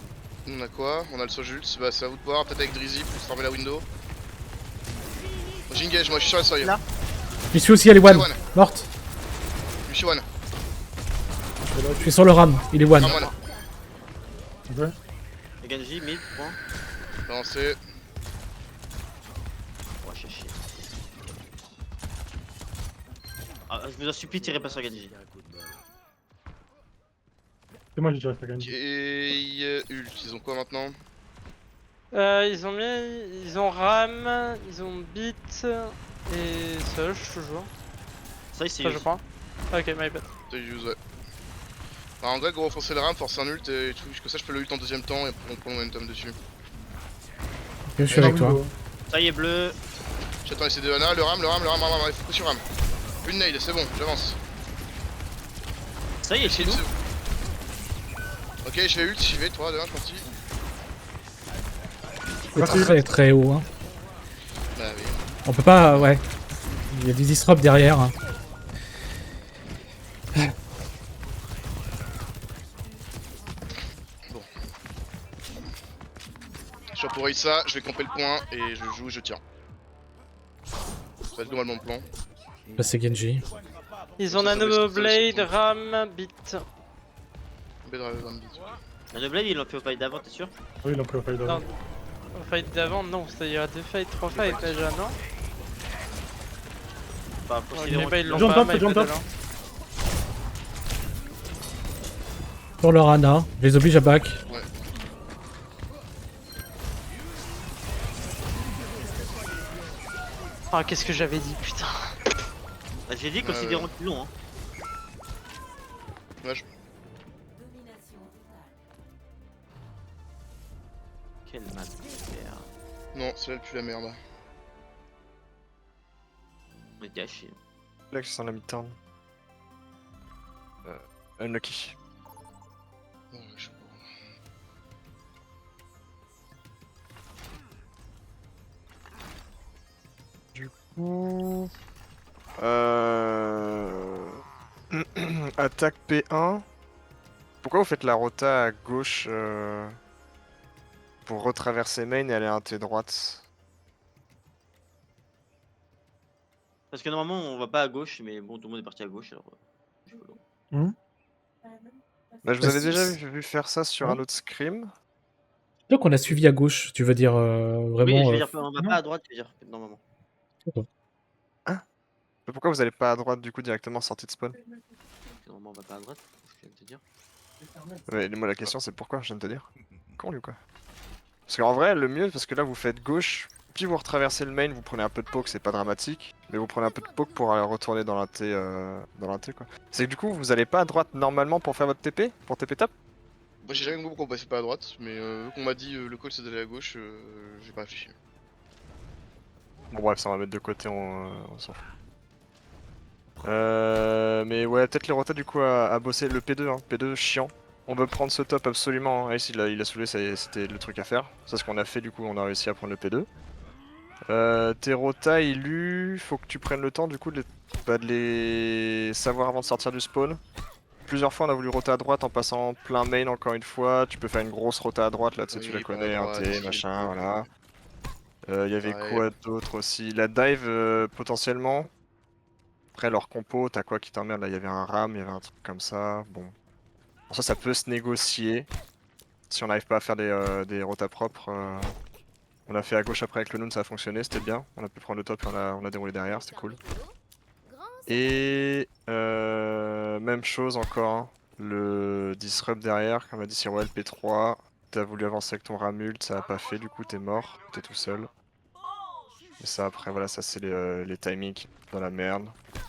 On a quoi? On a le Sojult, bah c'est à vous de voir, peut-être avec Drizzy pour fermer la window. Moi j'engage, moi je suis sur la seuil. Là. Je suis aussi, elle est one. One. Morte. Je suis one. Je suis sur le ram. Il est one. Ram one. Ouais. Et Genji, mid, point. Lancé. Oh, chier. Ah, je vous en supplie, tirez pas sur Genji. C'est moi, j'ai déjà fait Ok, gagner. Ult, ils ont quoi maintenant? Ils ont Ram, ils ont Beat et Sage toujours. Ça, c'est Ça, je crois. Ok, my bad. T'as use, ouais. Alors, en vrai, gros, forcer le ram, forcer un ult et tout, que ça je peux le ult en deuxième temps et on prend le momentum dessus. Je suis avec toi. Ça y est, bleu. J'attends essayer de Ana, le ram, il faut que sur ram. Une nade, c'est bon, j'avance. Ça y est, chez nous. Ok, je vais ult, j'y vais, 3, 2, 1, je suis parti. C'est très très haut. Hein. Bah oui. On peut pas. Ouais. Il y a du disrupt derrière. Hein. Je suis pour ça, je vais camper le point et je joue, je tire. Ça va être normalement le plan. Là, c'est Genji. Ils ont Ça, ça Nano va, Blade, ça va. Ram, Beat. Le blade, ils l'ont fait au fight d'avant, t'es sûr? Oui, il a pris au fight d'avant. Non. Au fight d'avant, non, c'était il y a 2 fights, 3 fights déjà, non? Bah, Ouais, considérons mais ils l'ont Jump pas, up, my jump bad up. alors. Pour leur Ana. Je les oblige à back. Ah, qu'est-ce que j'avais dit, putain. Bah, j'ai dit considérons plus long. Hein. Ouais, je- Quelle map super. Non, celle-là elle pue la merde. On est gâché. Là, qui sont la mi-turn. Unlucky. Ouais, je- Ouh. Attaque P1. Pourquoi vous faites la rota à gauche pour retraverser main et aller à T droite? Parce que normalement on va pas à gauche, mais bon, tout le monde est parti à gauche alors. Je peux long. Bah, je vous Bah, avais c'est- déjà vu faire ça sur Ouais. un autre scrim. Donc on a suivi à gauche, tu veux dire Oui, vraiment. je veux dire, on va non. pas à droite, je veux dire, normalement. Mais pourquoi vous allez pas à droite du coup directement sorti de spawn? Normalement on va pas à droite, c'est ce que je viens de te dire. Ouais, moi la question c'est pourquoi, je viens de te dire. Con lui quoi. Parce qu'en vrai, le mieux, parce que là vous faites gauche, puis vous retraversez le main, vous prenez un peu de poke, c'est pas dramatique, mais vous prenez un peu de poke pour retourner dans la T, quoi. C'est que du coup, vous allez pas à droite normalement pour faire votre TP, pour TP top? Moi j'ai jamais compris pourquoi on passait pas à droite, mais vu qu'on m'a dit le call c'est d'aller à gauche, j'ai pas réfléchi. Bon bref, ça on va mettre de côté, on s'en fout. Mais ouais, peut-être les rotas du coup à bosser le P2, hein. P2 chiant. On veut prendre ce top absolument, hein. Ace il a soulevé, c'était le truc à faire. C'est ce qu'on a fait du coup, on a réussi à prendre le P2. Tes rotas illus, faut que tu prennes le temps du coup de les savoir avant de sortir du spawn. Plusieurs fois on a voulu rota à droite en passant plein main encore une fois. Tu peux faire une grosse rota à droite là, tu sais, tu la Oui, pas à connais, un droite, T, si, machin, le- voilà. Il y avait Ouais. quoi d'autre aussi? La dive potentiellement. Après leur compo, t'as quoi qui t'emmerde là? Il y avait un ram, il y avait un truc comme ça. Bon. Bon, ça peut se négocier. Si on n'arrive pas à faire des rotas propres. On a fait à gauche après avec le Noon, ça a fonctionné, c'était bien. On a pu prendre le top et on a déroulé derrière, c'était cool. Et même chose encore, hein. Le disrupt derrière, comme a dit Sirwell, P3. T'as voulu avancer avec ton Ramult, ça a pas fait, du coup t'es mort, t'es tout seul. Et ça après, voilà, ça c'est les timings qui sont dans la merde. Un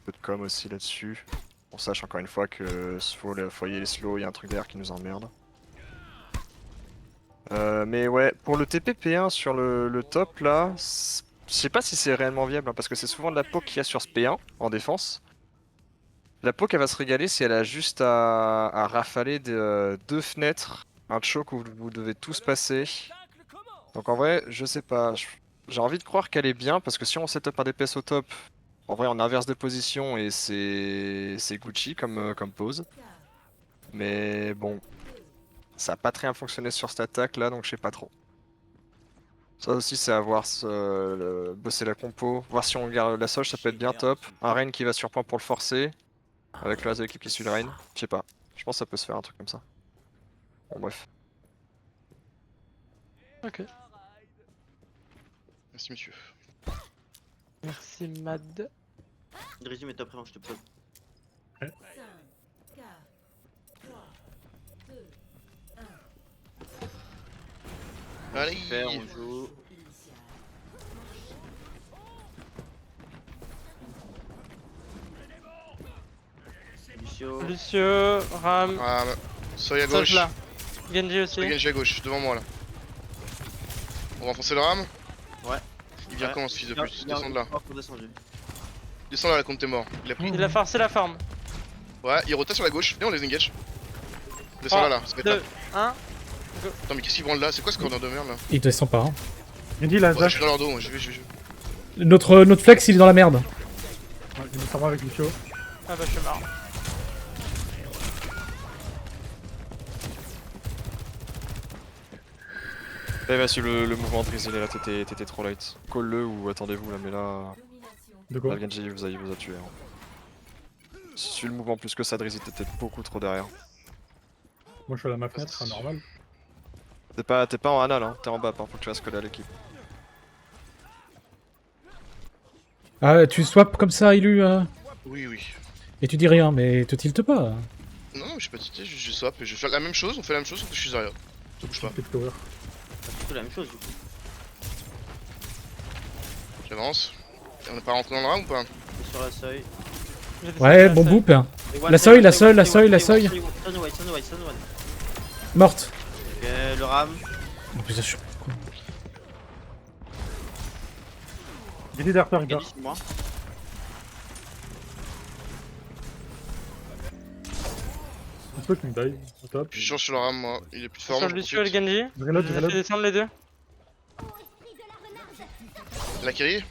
peu de com aussi là-dessus. On sache encore une fois que le foyer est slow, il y a un truc derrière qui nous emmerde. Mais ouais, pour le TP-P1 sur le top là, je sais pas si c'est réellement viable, hein, parce que c'est souvent de la poke qu'il y a sur ce P1 en défense. La poke elle va se régaler si elle a juste à rafaler deux fenêtres, un choke où vous devez tous passer. Donc en vrai, je sais pas, j'ai envie de croire qu'elle est bien, parce que si on setup un DPS au top, en vrai on inverse de position et c'est Gucci comme pose. Mais bon, ça a pas très bien fonctionné sur cette attaque là, donc je sais pas trop. Ça aussi c'est à voir, bosser la compo, voir si on garde la Soge, ça peut être bien top. Un Rain qui va sur point pour le forcer, avec le reste de l'équipe qui suit le Rain, je sais pas. Je pense que ça peut se faire un truc comme ça. Bon bref. Ok. Merci monsieur. Merci, Mad. Drizzy, mets-toi après, je te pose. Allez, Super, on joue. Lucio. Lucio, Ram, Ah, soyez à Sage gauche. là. Genji aussi. Genji à gauche, devant moi là. On va enfoncer le ram. Ouais. Il vient Ouais. comment ce fils de pute? Descends de là. Descendu. Descends là, compte t'es mort. Il a pris. Il a forcé la forme. Ouais, il rotate sur la gauche. Et on les engage. Descends là, là. Ça va être là. 2, 1. Attends, mais qu'est-ce qu'ils branlent là? C'est quoi ce corner de merde là? Il descend pas. Hein. Il dit la Ouais, je Zach. suis dans leur dos, moi, je vais. Notre flex il est dans la merde. Ouais, il descend pas avec Lucio. Ah bah je suis mort. Eh vas-y, le mouvement de Drizzy, là t'étais trop light. Call-le ou attendez-vous là, mais là. De quoi? Là, Genji vous a tué. Hein. Si tu suis le mouvement plus que ça, Drizzy t'étais beaucoup trop derrière. Moi je suis à ma fenêtre, c'est normal. T'es pas en Ana là, t'es en bas, par faut que tu restes collé à l'équipe. Ah, tu swaps comme ça, Ilu, Oui, oui. et tu dis rien, mais te tilte pas. Non, non, je suis pas tité, je swap et je fais la même chose, on fait la même chose sauf que je suis derrière. Ça bouge pas. Peut-être tower. C'est plutôt la même chose du coup. J'avance. On est pas rentré dans le round ou pas? Sur la seuil. J'ai descendu Ouais, la bon seuil. boop. Et one, La stay one, seuil, stay one, la stay one, seuil. stay one. Stun white, stun one. Morte. Ok, le ram. Oh, putain, je suis- Genji derrière toi, regarde. Genji sur moi. C'est toi qui me die. Au top. Je suis chiant sur le ram, moi. Il est plus fort. Sur moi, je Lucio et le profite. Genji. Je reload, Je je les ai fait reload. descendre les deux. La Kiri?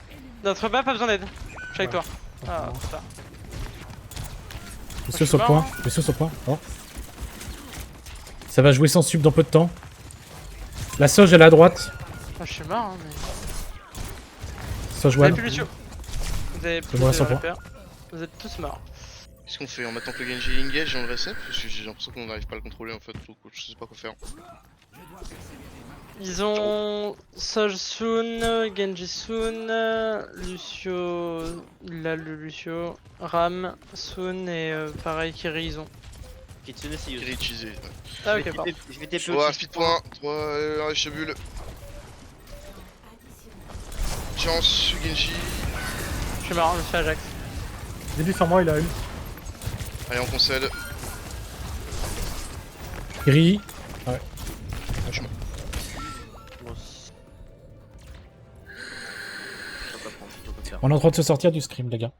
Notre bas, pas besoin d'aide. Je suis avec toi. Ah, putain. Monsieur sur le point. Monsieur sur le point. Oh. Ça va jouer sans sub dans peu de temps. La Soge, elle est à droite. Ah, je suis mort, hein, mais. Soge Vous avez one. plus Lucio. Vous avez plus bon, là, de 100 points. repères. Vous êtes tous morts. Qu'est-ce qu'on fait? On attend que le Genji engage et on le reset? Parce que j'ai l'impression qu'on n'arrive pas à le contrôler en fait. Donc je sais pas quoi faire. Ils ont Soj Soon, Genji Soon, Lucio, il a le Lucio, Ram, Soon et pareil Kiri ils ont. Kitsune, c'est Kiri use. utilisé. Ah Je ok pardon. vais TP Ouais, aussi. speed point. 3 bulle. Chance, Genji. Je suis marrant, je fais Ajax. Genji sur moi, il a une. Allez, on concède. Gris. On est en train de se sortir du scrim, les gars.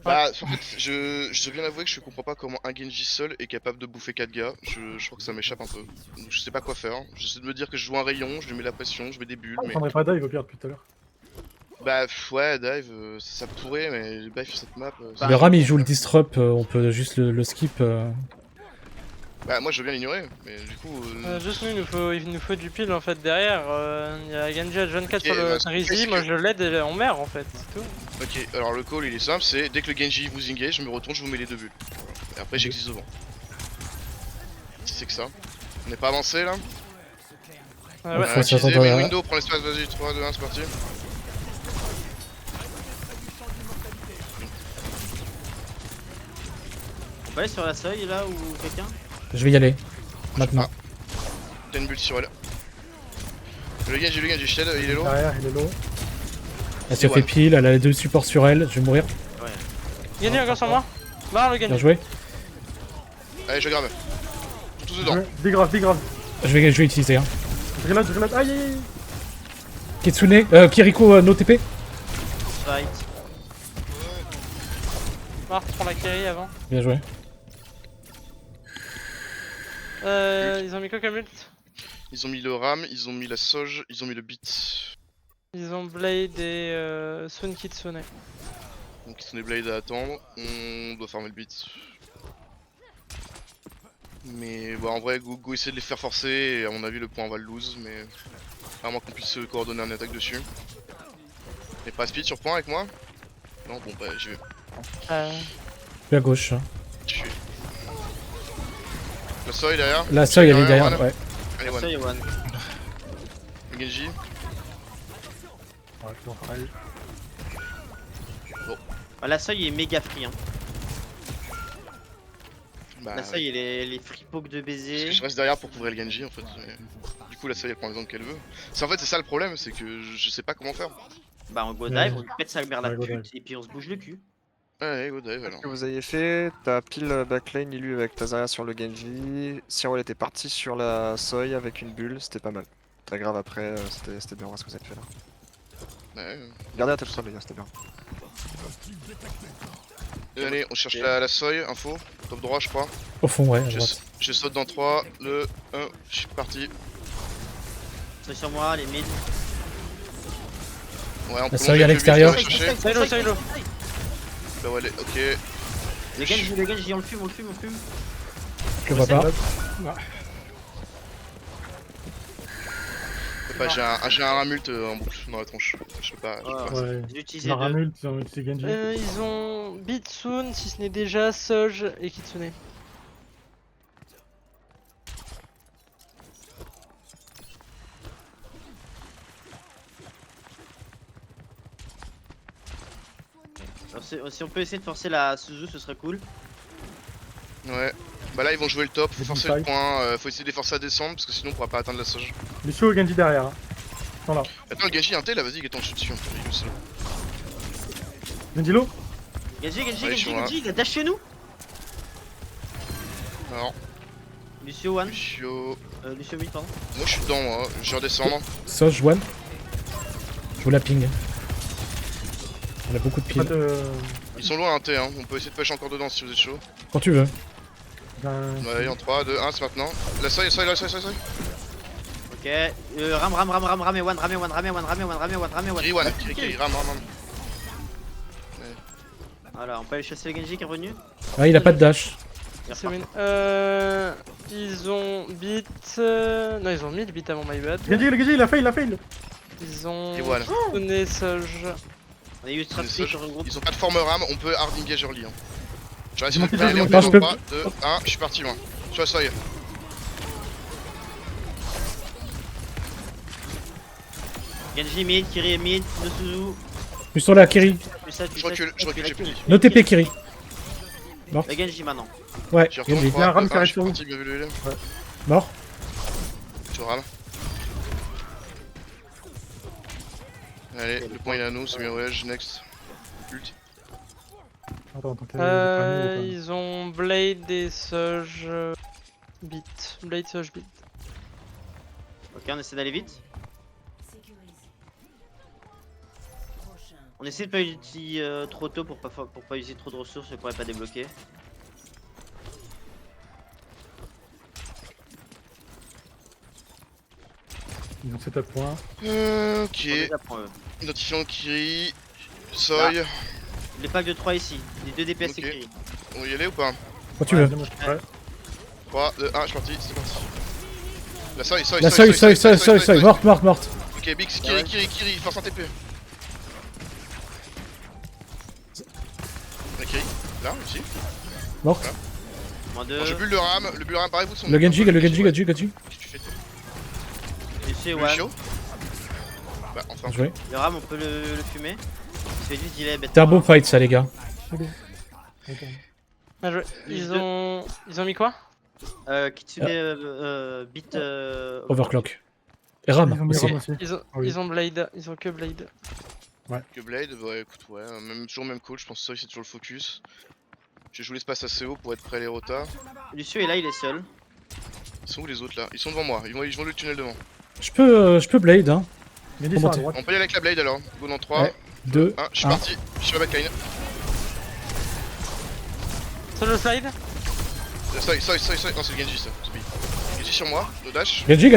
Bah, en fait, je dois bien avouer que je comprends pas comment un Genji seul est capable de bouffer 4 gars. Je crois que ça m'échappe un peu. Donc, je sais pas quoi faire. J'essaie de me dire que je joue un rayon, je lui mets la pression, je mets des bulles. Je Mais prendrais pas dive au pire depuis tout à l'heure. bah, ouais, dive, ça pourrait, mais dive sur cette map. Le Ram, il joue le disrupt, on peut juste le skip. Bah, moi je veux bien l'ignorer, mais du coup. Juste nous, il nous faut du pile en fait derrière. Il y a Genji à John 4 sur Ok, le bah, c'est Rizzy, que- moi je l'aide et on meurt en fait, c'est tout. Ok, alors le call il est simple, c'est dès que le Genji vous engage, je me retourne, je vous mets les deux bulles. Et après j'existe devant. Si c'est que ça. On n'est pas avancé là? Ouais, Faut Utilisez s'attendre main à- window, prends l'espace, vas-y, 3, 2, 1, c'est parti. On peut aller sur la seuil là ou quelqu'un? Je vais y aller. Maintenant. T'as une bulle sur elle. Le Genji, je t'aide, il est low. Derrière, il est low. Elle se fait pile, elle a les deux supports sur elle, je vais mourir. Genji encore sur moi. Mort le Bien Genji. joué. Allez, je grave. Tous dedans. Dégrave, dégrave. Je vais utiliser. Hein. Je reload. Aïe aïe aïe. Kitsune, Kiriko, no TP. Fight. Mort, prends la Kiri avant. Bien joué. Ils ont mis quoi comme ult? Ils ont mis le ram, ils ont mis la Soj, ils ont mis le beat. Ils ont Blade et Sun Kitsune. Donc ils sont des blades à attendre. On doit farmer le beat. Mais bah, en vrai, go essayer de les faire forcer. Et à mon avis, le point on va le lose. Mais à moins qu'on puisse se coordonner une attaque dessus. Et pas speed sur point avec moi? Non, bon bah j'y vais. Plus à gauche. Hein. Je suis. Le seuil derrière. La seuil, elle est derrière. One. Ouais. Allez, one. Seuil one. Le Genji. Ouais, bon, allez. Ah, la seuil est méga free. Hein. Bah, La seuil, les free poke de parce baiser. que je reste derrière pour couvrir le Genji en fait. Mais... Du coup, la seuil elle prend les angles qu'elle veut. En fait, c'est ça le problème, c'est que je sais pas comment faire. Bah, on go Ouais. dive, on lui pète sa mère la Ouais, go pute dive. et puis on se bouge le cul. Ouais, go dive Ce alors. que vous avez fait, t'as pile backline élu avec ta Zarya sur le Genji. Cyril était parti sur la Soi avec une bulle, c'était pas mal. Très grave après, c'était bien ce que vous avez fait là. Ouais. Gardez la tête sur les gars, c'était bien. Et allez, on cherche la seuil, info. Top droit, je crois. Au fond, ouais, à droite. Je saute dans 3, 2, 1, je suis parti. Seuil sur moi, les mid. Ouais, on La seuil à l'extérieur. Silo. Là, ouais, ok. Le Genji, on le fume. Je le vois pas. Bah, j'ai un ramult en boucle dans la tronche. Je peux pas. Ouais. J'ai utilisé Ils ont deux. ramult, ils ont utilisé Genji. Ils ont Bitsun, si ce n'est déjà Soj et Kitsune. Alors, si on peut essayer de forcer la Suzu, ce serait cool. Ouais. Bah là, ils vont jouer le top. Faut Ils forcer vont le fight. point. Faut essayer de les forcer à descendre parce que sinon on pourra pas atteindre la Soj. Lucio Genji derrière. Hein. sont là. Attends, le Genji, un T là, vas-y, get ton chute dessus. Il est seul. Genji low. Genji, Ouais, je suis Genji, il a dash chez nous. Non, Lucio one. Lucio. Lucio mid, pardon. Moi je suis dedans, moi. Je vais redescendre. Soj, one. Je vous la ping. On a beaucoup de Pas piles. de. Ils sont loin, un T, hein. On peut essayer de push encore dedans si vous êtes chaud. Quand tu veux. Allez, en 3, 2, 1, c'est maintenant. La soy. Ok. Ram et one. Kiri, one, Kiri, ram. Voilà, on peut aller chasser le Genji qui est revenu. Ah, il a pas de dash. Il C'est repart. win. Ils ont beat. Non, ils ont mis le beat avant my bad. Genji, le Genji, il a fail. Ils ont Et voilà. donné Soj. On a eu trap Ils sur le groupe. Ils ont pas de forme ram, on peut hard engage early. Hein. Je vais essayer de Monte aller, pas, on monte peut pas. 3, 2, 1, je suis parti moi. Sur la soy. Genji mid, Kiri est mid, no Suzu. Plus sur la Kiri. Je recule, j'ai plus dit. No TP Kiri. Le Genji maintenant. Ouais, J'y retourne Genji. 3, Il y a un ram 2, qui 1, arrive je suis sur vous. parti, bien vu le LM. Mort. Je rame. Allez, le point il est à nous, c'est bien voyage, next. Ult. Attends, Ils ont Blade et Soj. Beat. Blade, Soj, beat. Ok, on essaie d'aller vite. On essaie de pas utiliser trop tôt pour pas utiliser trop de ressources et pour pas débloquer. Ils ont 7 points. Ok. On les apprend, eux. Notifiant Kiri. Soy. Les packs de 3 ici. Les 2 DPS Ok. écrits. On va y aller ou pas? Quand tu veux. Ouais. 3, 2, 1, je suis parti, c'est parti. La soy. La soy. Morte. Ok, Big, c'est Kiri, force un TP. La Kiri, là, ici. Morte. Moins 2. Bon, je bulle le ram, pareil, vous sont. Le Genji. Qu'est-ce que tu fais toi? Lucio Lucio one. Bah, enfin. Joué. Le ram, on peut le fumer. Il fait du delay bête. C'est un beau fight, ça, les gars. Bien joué. Ils ont mis quoi? Kitsune beat. Overclock. Et Ram Ils ont mis aussi. Ram aussi. Oui. Ils ont Blade. Ils ont que Blade. Que Blade, bah écoute, ouais, toujours même cool, je pense que Soy c'est toujours le focus. Je joue l'espace assez haut pour être prêt à les rotas. Lucio est là, il est seul. Ils sont où les autres là? Ils sont devant moi, ils vont le tunnel devant. Je peux Blade, hein. Genji sur la Remontez. droite. On peut y aller avec la Blade alors. Go dans 3, Ouais. 2, 1, je suis 1. parti, je suis la backline. Solo slide. Soy, non c'est le Genji ça, c'est lui. Genji sur moi, le dash. Genji.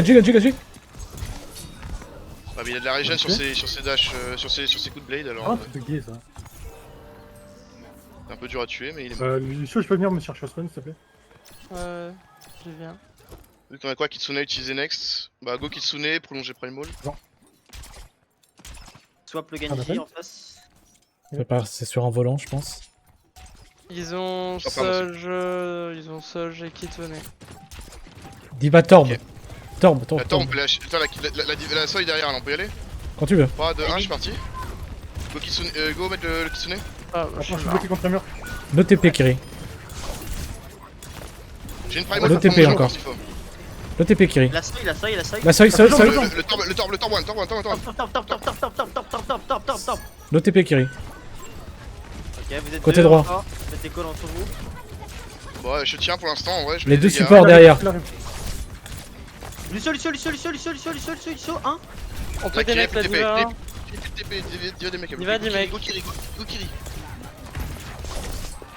Ah mais il a de la régène Ok. sur ses dash, sur ses coups de Blade alors. Ah, c'est bugué ça. C'est un peu dur à tuer mais il est mort. Lucio, je peux venir me chercher au spawn s'il te plaît. Je viens. Vu qu'on a quoi? Kitsune utiliser next. Bah go Kitsune, prolonger Primal. Swap le Ah, Genji d'accord. en face. C'est sur un volant, je pense. Ils ont Ah, pardon, Soj et Kitsune. Diva Torb. Ok. Torb. Attends, on peut lâcher. Attends, la Soy derrière là, on peut y aller? Quand tu veux. 3, 2, 1, je suis parti. Go Kitsune, go mettre le Kitsune. Ah, Attends, je suis bloqué contre le mur. No TP Kiri. J'ai une Primal Le pour TP prolonger encore. s'il faut. No TP Kiri. La soy. La soy. Le torb one. Top. No TP Kiri. Ok, vous êtes Côté deux droit. encore. Mettez call entre vous. Bon, ouais, je tiens pour l'instant en vrai. Je mets Les des deux dégâts. supports derrière. Lucio, 1. On peut La Kiri, démettre la TP, diva. Diva des mecs. Diva des mecs. Go Kiri.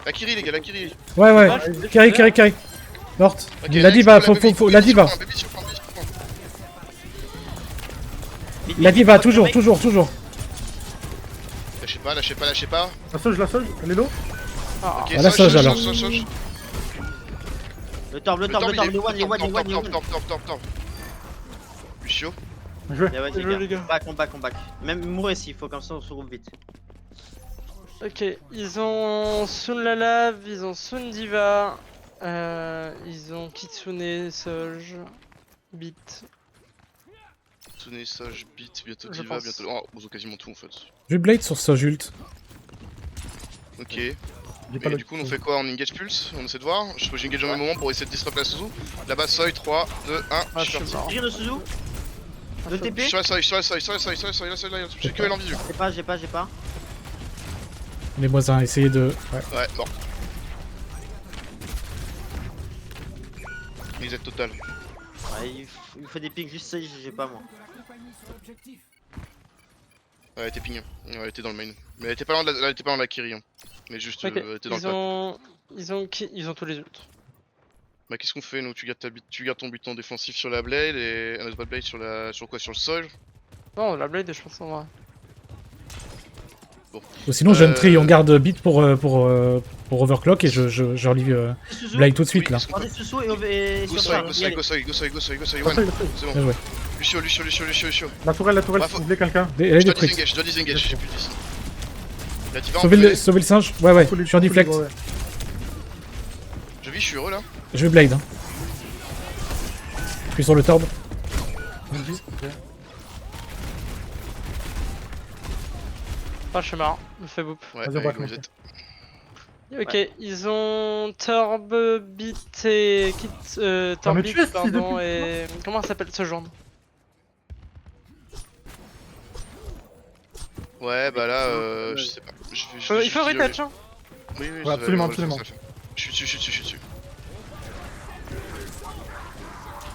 La Kiri les gars, la Kiri. Ouais. Kiri. Morte. Ok, La next, diva, baby, faut la baby diva. sur point, baby sur point. La diva, toujours. Lâchez pas. La sauge, elle est low. Ah, Ok, Ah, la Soge, alors. Soge. Le torb, les one. Torb. Lucio. Joué. Ouais, Joué, les gars. On back. Même mourir s'il faut, comme ça on se regroupe vite. ok, ils ont Sun la lave, ils ont Sun Diva, ils ont Kitsune, Soj, Beat. Kitsune, Soge, Beat, bientôt Je Diva, pense. bientôt. Oh, ils ont quasiment tout en fait. J'ai Blade sur Soj ult. Ok. J'ai pas Et le- du coup, on fait quoi? On engage pulse? On essaie de voir? Je suppose que j'engage au même moment pour essayer de disrupt la Suzu. Là-bas, Soy, 3, 2, 1, Ah, je suis parti. mort. Gire de Suzu. Le TP. Sur la side, j'ai que l'envie du. J'ai pas. Les voisins, essayez de. Ouais. Ouais, mort. Reset total. Ouais, il faut des pings juste ça, j'ai pas moi. Ouais, elle était ping. Ouais, elle était dans le main. Mais elle était pas loin de la Kiri. Hein. Mais juste, Ok, elle était dans le pack. ils ont tous les ults. Bah, qu'est-ce qu'on fait nous? Tu gardes ton butin défensif sur la blade et un autre blade sur quoi? Sur le sol? Non, la blade, je pense en vrai. Bon. Ou sinon, jeune tri, on garde beat pour overclock et je relis Blade tout de suite là. Regardez Susu et Go sur side, ça. go side, go side, go side, go side, go side, Ah, one. ça, il a fait. C'est Bien bon. joué. Lucio. La tourelle, Bah, s'il vous plaît, quelqu'un. Elle est Je dois détruite. disengage, j'ai plus de 10. La diva en Sauver PV. le singe. Ouais, Tous les- je suis en tous les deflect. gros, ouais. Je vis, je suis heureux là. Je vais Blade. Hein. Je suis sur le torb. Ah, je suis marrant, me fait boop. Ouais, Vas-y, on allez, va go, commencer. Z. Ok, ils ont Torb, Beat et Kit. Torb, mais Beat, tu es, fils de pardon, pute. et. Comment ça s'appelle ce genre? Ouais, bah là, je sais pas. Il faut retouch, hein. Oui, Ouais, absolument. Je suis dessus.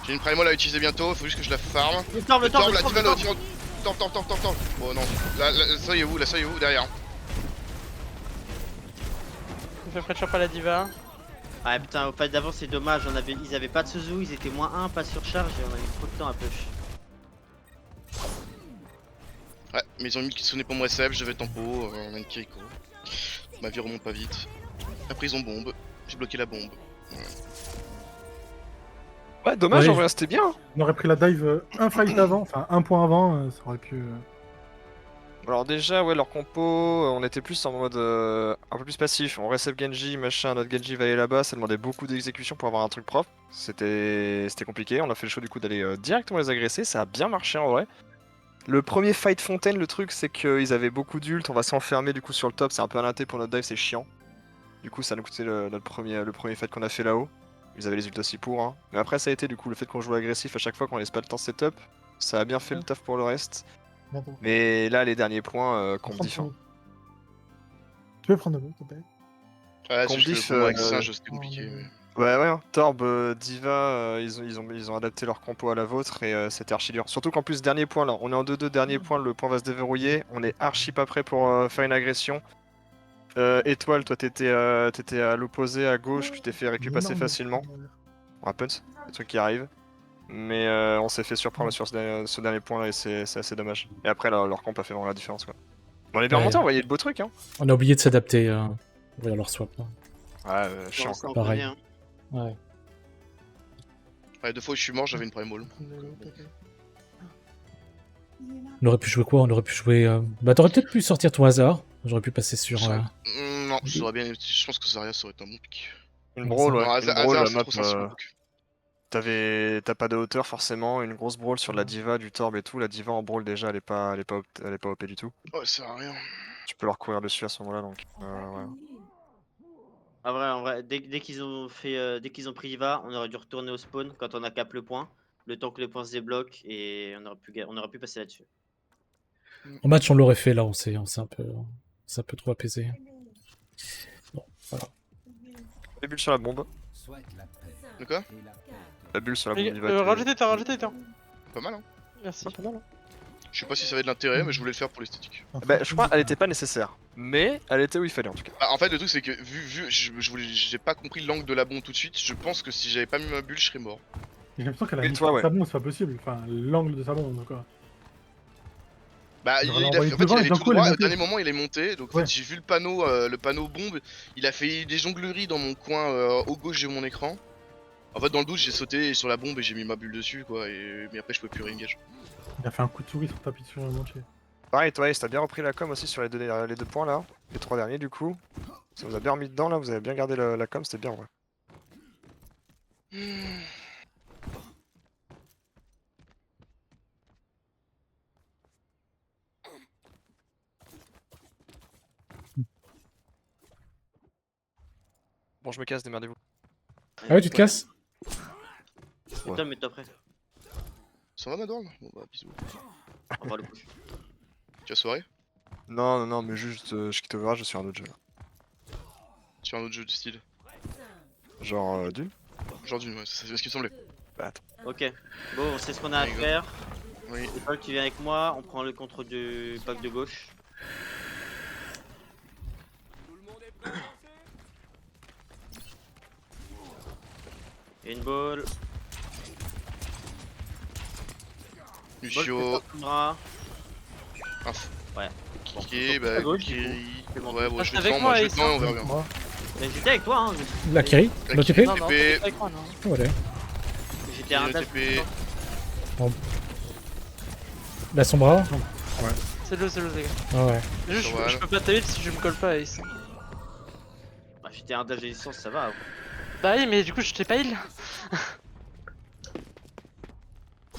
J'ai une primal à utiliser bientôt, faut juste que je la farm. Le torb, La diva, la diva. Torb. Oh non, la soy est où, derrière? Il fait pressure par la diva. Ouais putain, au fight d'avant c'est dommage, ils avaient pas de Suzu, ils étaient moins 1, pas de surcharge et on a mis trop de temps à push. Ouais, mais ils ont mis Kitsune pour moi Seb, je vais tempo, on a une Kiriko. Ma vie remonte pas vite. Après ils ont bombe, j'ai bloqué la bombe. Ouais, dommage, Ouais. en vrai, c'était bien. On aurait pris la dive un fight avant, enfin un point avant, ça aurait pu. Alors déjà, ouais, leur compo, on était plus en mode un peu plus passif. On reset Genji, machin, notre Genji va aller là-bas, ça demandait beaucoup d'exécution pour avoir un truc propre. C'était compliqué, on a fait le choix du coup d'aller directement les agresser, ça a bien marché en vrai. Le premier fight fontaine, le truc c'est qu'ils avaient beaucoup d'ult, on va s'enfermer du coup sur le top, c'est un peu un inté pour notre dive, c'est chiant. Du coup ça nous coûtait le premier fight qu'on a fait là-haut. Ils avaient les ults aussi pour, hein. Mais après ça a été du coup le fait qu'on joue agressif à chaque fois qu'on laisse pas le temps setup. Ça a bien fait le taf pour le reste. Bientôt. Mais là les derniers points, comp diff. Hein. Tu peux prendre de l'eau, s'il te plaît? Ouais, Comp c'est juste diff, que le combo avec singe c'était compliqué. Ouais, hein. Torb, Diva, ils ont adapté leur compo à la vôtre et c'était archi dur. Surtout qu'en plus, dernier point là, on est en 2-2, dernier point, le point va se déverrouiller. On est archi pas prêt pour faire une agression. Étoile, toi t'étais à l'opposé, à gauche, tu t'es fait récupérer assez facilement. Happens, des trucs qui arrivent. Mais on s'est fait surprendre sur ce dernier point là et c'est assez dommage. Et après, leur comp a fait vraiment la différence quoi. On est bien Ouais. remonté, on voyait de beaux trucs hein. On a oublié de s'adapter à leur swap. Là. Ouais, chiant quoi. Pareil. Ouais. Ouais, 2 fois où je suis mort, j'avais une primal. On aurait pu jouer quoi? On aurait pu jouer. Bah, t'aurais peut-être pu sortir ton hasard. J'aurais pu passer sur. Non, j'aurais bien. Je pense que Zarya ça aurait été un bon pick. Une brawl, ouais. Non, Une brawl, Hazard, la c'est map, trop sensible. t'as pas de hauteur forcément, une grosse brawl sur la diva, du torb et tout. La diva en brawl déjà elle est pas OP du tout. Ouais, ça sert à rien. Tu peux leur courir dessus à ce moment là donc. Ouais. En vrai, dès qu'ils ont pris Iva, on aurait dû retourner au spawn quand on a cap le point, le temps que le point se débloque et on aurait pu passer là-dessus. En match, on l'aurait fait là, on s'est un peu trop apaisé. Bon, voilà. Les bulles sur la bombe. De quoi? La bulle sur la bombe diva. Rajoutez temps. Pas mal, hein. Merci. Je sais pas si ça avait de l'intérêt, mais je voulais le faire pour l'esthétique. Bah, je crois qu'elle était pas nécessaire. Mais elle était où il fallait en tout cas. Bah, en fait, le truc c'est que j'ai pas compris l'angle de la bombe tout de suite. Je pense que si j'avais pas mis ma bulle, je serais mort. J'ai l'impression qu'elle a Et mis toi, ouais. sa bombe, c'est pas possible. Enfin, l'angle de sa bombe, quoi. Bah, Il il aurait a envoyé fait, en fait, devant il et allait d'un tout coup, elle est droit, et au montée. dernier moment il est monté, donc en Ouais. fait j'ai vu le panneau bombe, il a fait des jongleries dans mon coin au gauche de mon écran. En fait dans le doute j'ai sauté sur la bombe et j'ai mis ma bulle dessus quoi, mais après je pouvais plus re-engage. Il a fait un coup de souris sur tapis sur le manché. Pareil, toi, t'as bien repris la com aussi sur les deux points là. Les 3 derniers du coup. Ça vous a bien remis dedans là, vous avez bien gardé la com, c'était bien ouais. Bon, je me casse, démerdez-vous. Ah ouais, tu te casses? Et toi, mets-toi prêt. Ça va Madorn? Bon bah bisous. On va le push. Tu as soirée? Non, non, non, mais juste, je quitte Overwatch, je suis un autre jeu. Sur un autre jeu du style. Genre, Dune? Genre d'une, ouais, c'est ce qui me semblait. Bah attends. Ok. Bon, on sait ce qu'on a à There you go. faire. Oui. Paul, tu viens avec moi, on prend le contrôle du bac de gauche. Et une ball. Lucio. Ball, Ouais. Ok, à bah gauche, du Kiri. C'est bon. Ouais, bon, je Reste vais avec devant, moi, moi je vais Ace, devant et on hein. verra bien. Moi. Mais j'étais avec toi, hein. La Kiri, La no Kiri. TP. Non, non, TP. c'est avec moi, non. Oh, allez. J'étais un Le dash. TP. La Sombra. C'est le, les gars. Ah ouais. Juste, Ça va, je peux pas t'aider si je me colle pas à Ace. Bah, j'étais un dash de licence, ça va. Bah oui, mais du coup, je t'ai pas heal.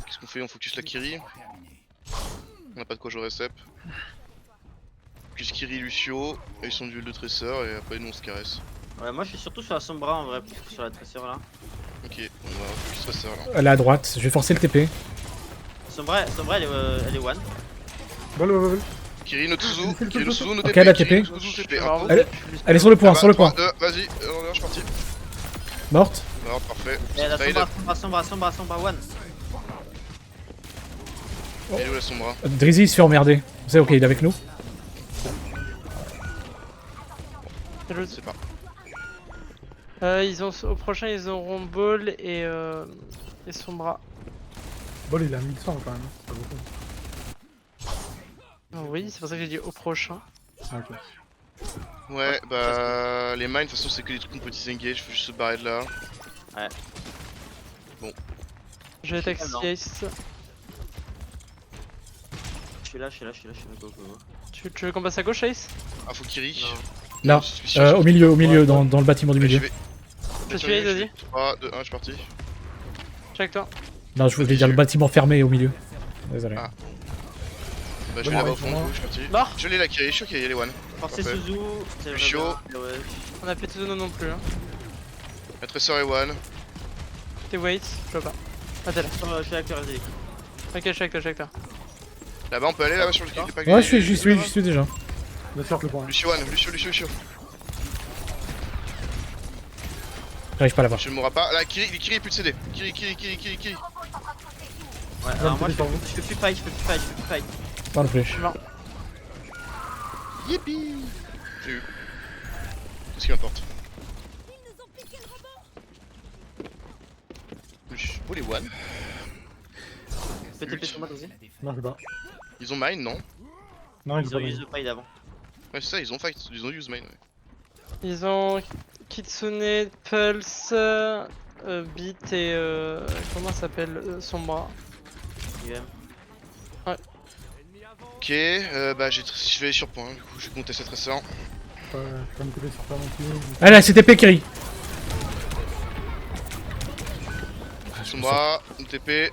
Qu'est-ce qu'on fait? On focus la Kiri. On a pas de quoi jouer Recep. Focus Kiri, Lucio. Et ils sont duel de tresseur et après nous on se caresse. Ouais, moi je suis surtout sur la Sombra en vrai, sur la tresseur là. Ok, on va focus tresseur là. Elle est à droite. Je vais forcer le TP. Sombra elle est one. Ball. Kiri, no Tsuzu. Kiri, no Tsuzu, no Ok, TP. elle a TP. Kiri, no Tsuzu, TP. Alors, Elle- Elle est sur le point, sur le point. 3, 2, vas-y, je suis parti. Morte. Alors, parfait. Et la Fail. Sombra one. Elle est où la Sombra? Drizzy se fait emmerder. C'est ok, il est avec nous. c'est le- C'est pas. ils ont, au prochain, ils auront Ball et Sombra. Ball, il a 1100 quand même. C'est pas beaucoup. Oui, c'est pour ça que j'ai dit au prochain. Ah, ok. Ouais, bah les mines de toute façon c'est que des trucs qu'on peut disengage, faut juste se barrer de là. Je vais attaquer Ah, non. Ace. Je suis là, go. Tu veux qu'on passe à gauche, Ace? Ah faut Kiri. Là. Je suis sûr, Au milieu, dans le bâtiment du j'y milieu. vais. Je suis Ace, vas-y. 3, 2, 1, je suis parti. Check toi. Non, je voulais dire le bâtiment fermé au milieu. Désolé. Ah. Bah je vais là-bas au fond, du coup, je suis parti. Mort. Je l'ai la Kiri, je suis sûr qu'il y a les one. Forcez Parfait. Suzu, c'est Lucio. vraiment- ouais. On a pété non plus. Hein. La tresseur est one. T'es wait, je vois pas. Ah, t'es là. Je suis avec le reste des équipes. Ok, je suis avec toi. Là-bas on peut aller là-bas sur le kill. Ouais, j'y suis déjà. Bien sûr que le point. Lucio one, Lucio. J'arrive pas à l'avoir. Je ne mourrai pas. Là, Kiri est plus de CD. Kiri. Ouais, alors moi je peux plus fight. Pas non plus. Je suis mort. Yippee. J'ai eu. Qu'est-ce qui m'importe? Ils nous ont piqué le robot. Oh les one. Fais TP sur moi, vas-y. Non, je sais pas. Ils ont mine, non? Non, Ils ont pas use the fight avant. Ouais, c'est ça, ils ont fight. Ils ont use mine. Ouais. Ils ont Kitsune, Pulse, Beat et comment ça s'appelle Sombra. UM. Ok, bah je vais sur point. Du coup, je vais compter cette tresseur. Je vais pas me couper sur toi non plus. Allez, c'est TP, Kiri. Sombra, une TP.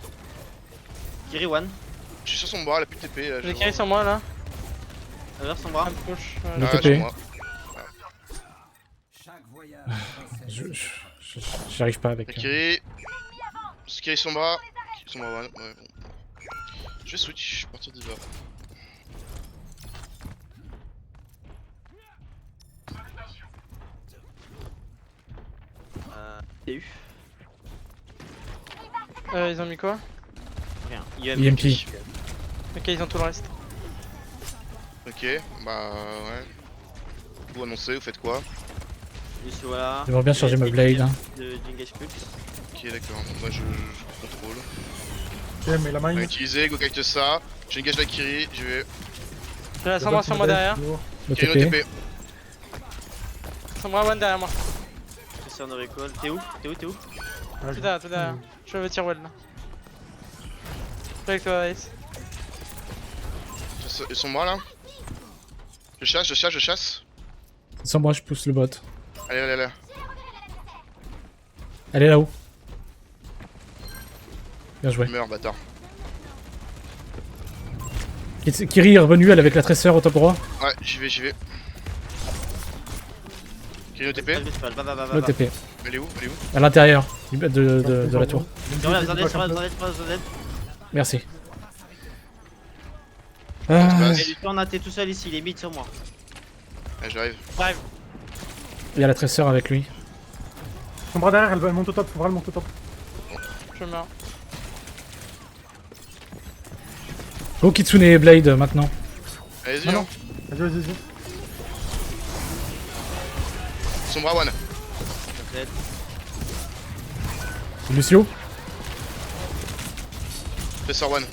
Kiri one. Je suis sur Sombra, elle a plus de TP. Là, J'ai carré sur moi là. Vers Sombra. À gauche. Le Ah, TP. sur moi. J'arrive pas avec. Kiri. Kiri Sombra. Sombra one. Ouais, bon. Je vais switch, partir d'Iva. TU. Ils ont mis quoi? Rien. EMP. Ok, ils ont tout le reste. Ok, bah ouais. Vous annoncez, vous faites quoi? Juste voilà. J'aimerais bien charger ma blade. Hein. D'engage pulse. Ok, d'accord. Moi je contrôle. Ok, mais la On va mine. utiliser, go kite ça. Je engage la Kiri, je vais. J'ai la Sombra sur moi derrière. Le Kiri no TP. TP. Sombra one derrière moi. Tresseur no recall. T'es où? Ah, Tout derrière. Je veux tirer well là. Je suis avec toi, Ace. Ils sont moi là. Je chasse. Sans moi, je pousse le bot. Allez. Elle est là-haut. Bien joué. Meurs, bâtard. Kiri est revenu, elle avec la tresseur au top droit. Ouais, j'y vais. Kiri no TP. Va. Le TP. Elle est où? À l'intérieur de la tour. Sur la Z. Merci. se Ah, passe. Et du temps, t'es tout seul ici, il est mid sur moi. Ouais, j'arrive. Bref, il y a la tresseur avec lui. Son bras derrière, elle monte au top, Sombra elle monte au top. je meurs. Go Kitsune et Blade maintenant. Allez-y, Ah non. hein. Vas-y, vas-y, vas-y. Sombra one. Peut-être. Lucio. Tressor one.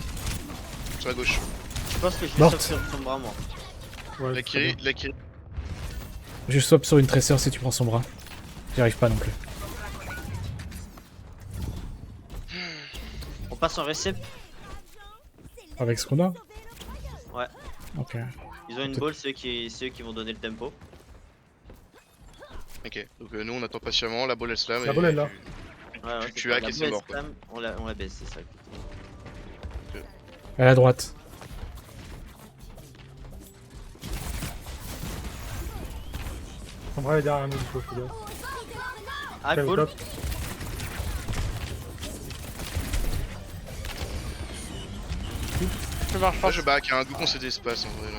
Sur la gauche. Je pense que je vais Morte. sortir de son bras, moi. Ouais, La c'est très Kiri, bien. la Kiri. Je swap sur une tresseur si tu prends son bras. J'y arrive pas non plus. On passe en récep. Avec ce qu'on a. Ouais. Ok. Ils ont une ball, c'est eux qui vont donner le tempo. Ok, donc nous on attend patiemment, la balle elle slam. La et balle, elle est là. Ouais, ouais, Tu c'est hack ça. et La c'est balle, mort, quoi. spam, on la baisse, c'est ça. À la droite. Sombra est derrière nous, du coup, fais gaffe. Ah, Ok, au cool. top. Je marche pas. Moi je back, hein, d'où qu'on s'est d'espace en vrai là.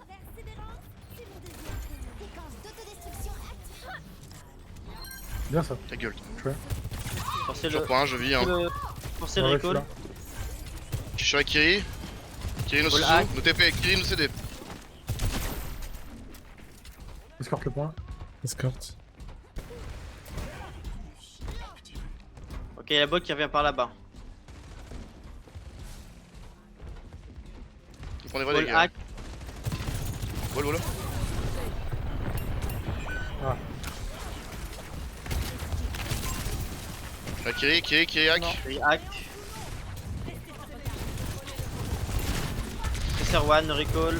Persévérance, c'est mon deuxième prénom. Séquence d'autodestruction active. Bien ça. Ta gueule. Forcez Sur le, point, je vis. Hein. forcez Ouais, le ouais, je suis recall. là. Je suis sur la Kiri. Kiri no Ball Suzu, hack. no TP, Kiri no CD. Escorte le point. Escorte. Ok, y'a la bot qui revient par là-bas. Il prend des vrais Ball dégâts. hack. Wall, wall. Ah. La Kiri, Kiri hack. Non. Kiri hack. Tracer one, recall.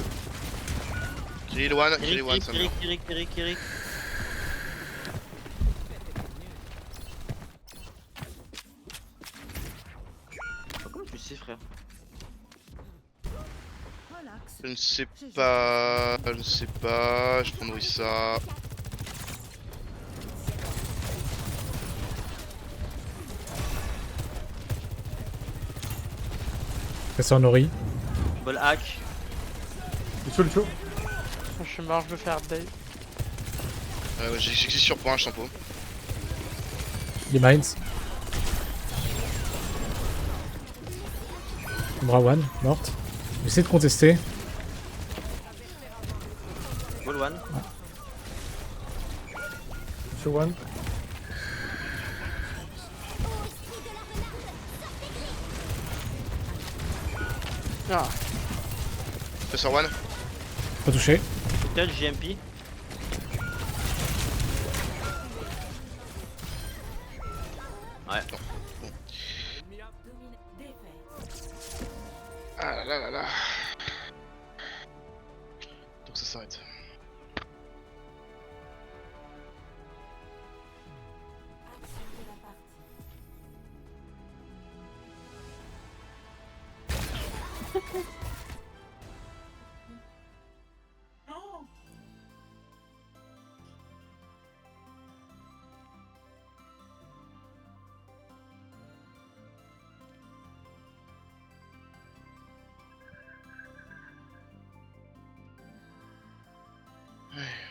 Kiri le one, Kiri one, ça meurt. Kiri. Oh, comment tu sais, frère? Je ne sais pas, je ne sais pas, je prendrai ça. Tresseur Nori. Ball hack. Lucio. Je suis mort, je veux faire Dave. J'existe sur point, je t'en prie. Les mines. Bra one, morte. J'essaie de contester. Ball one. Lucio one. Ah, Tressor one. Pas touché. Touch, GMP. Ouais. Ah là là là. Donc ça s'arrête. Ouais.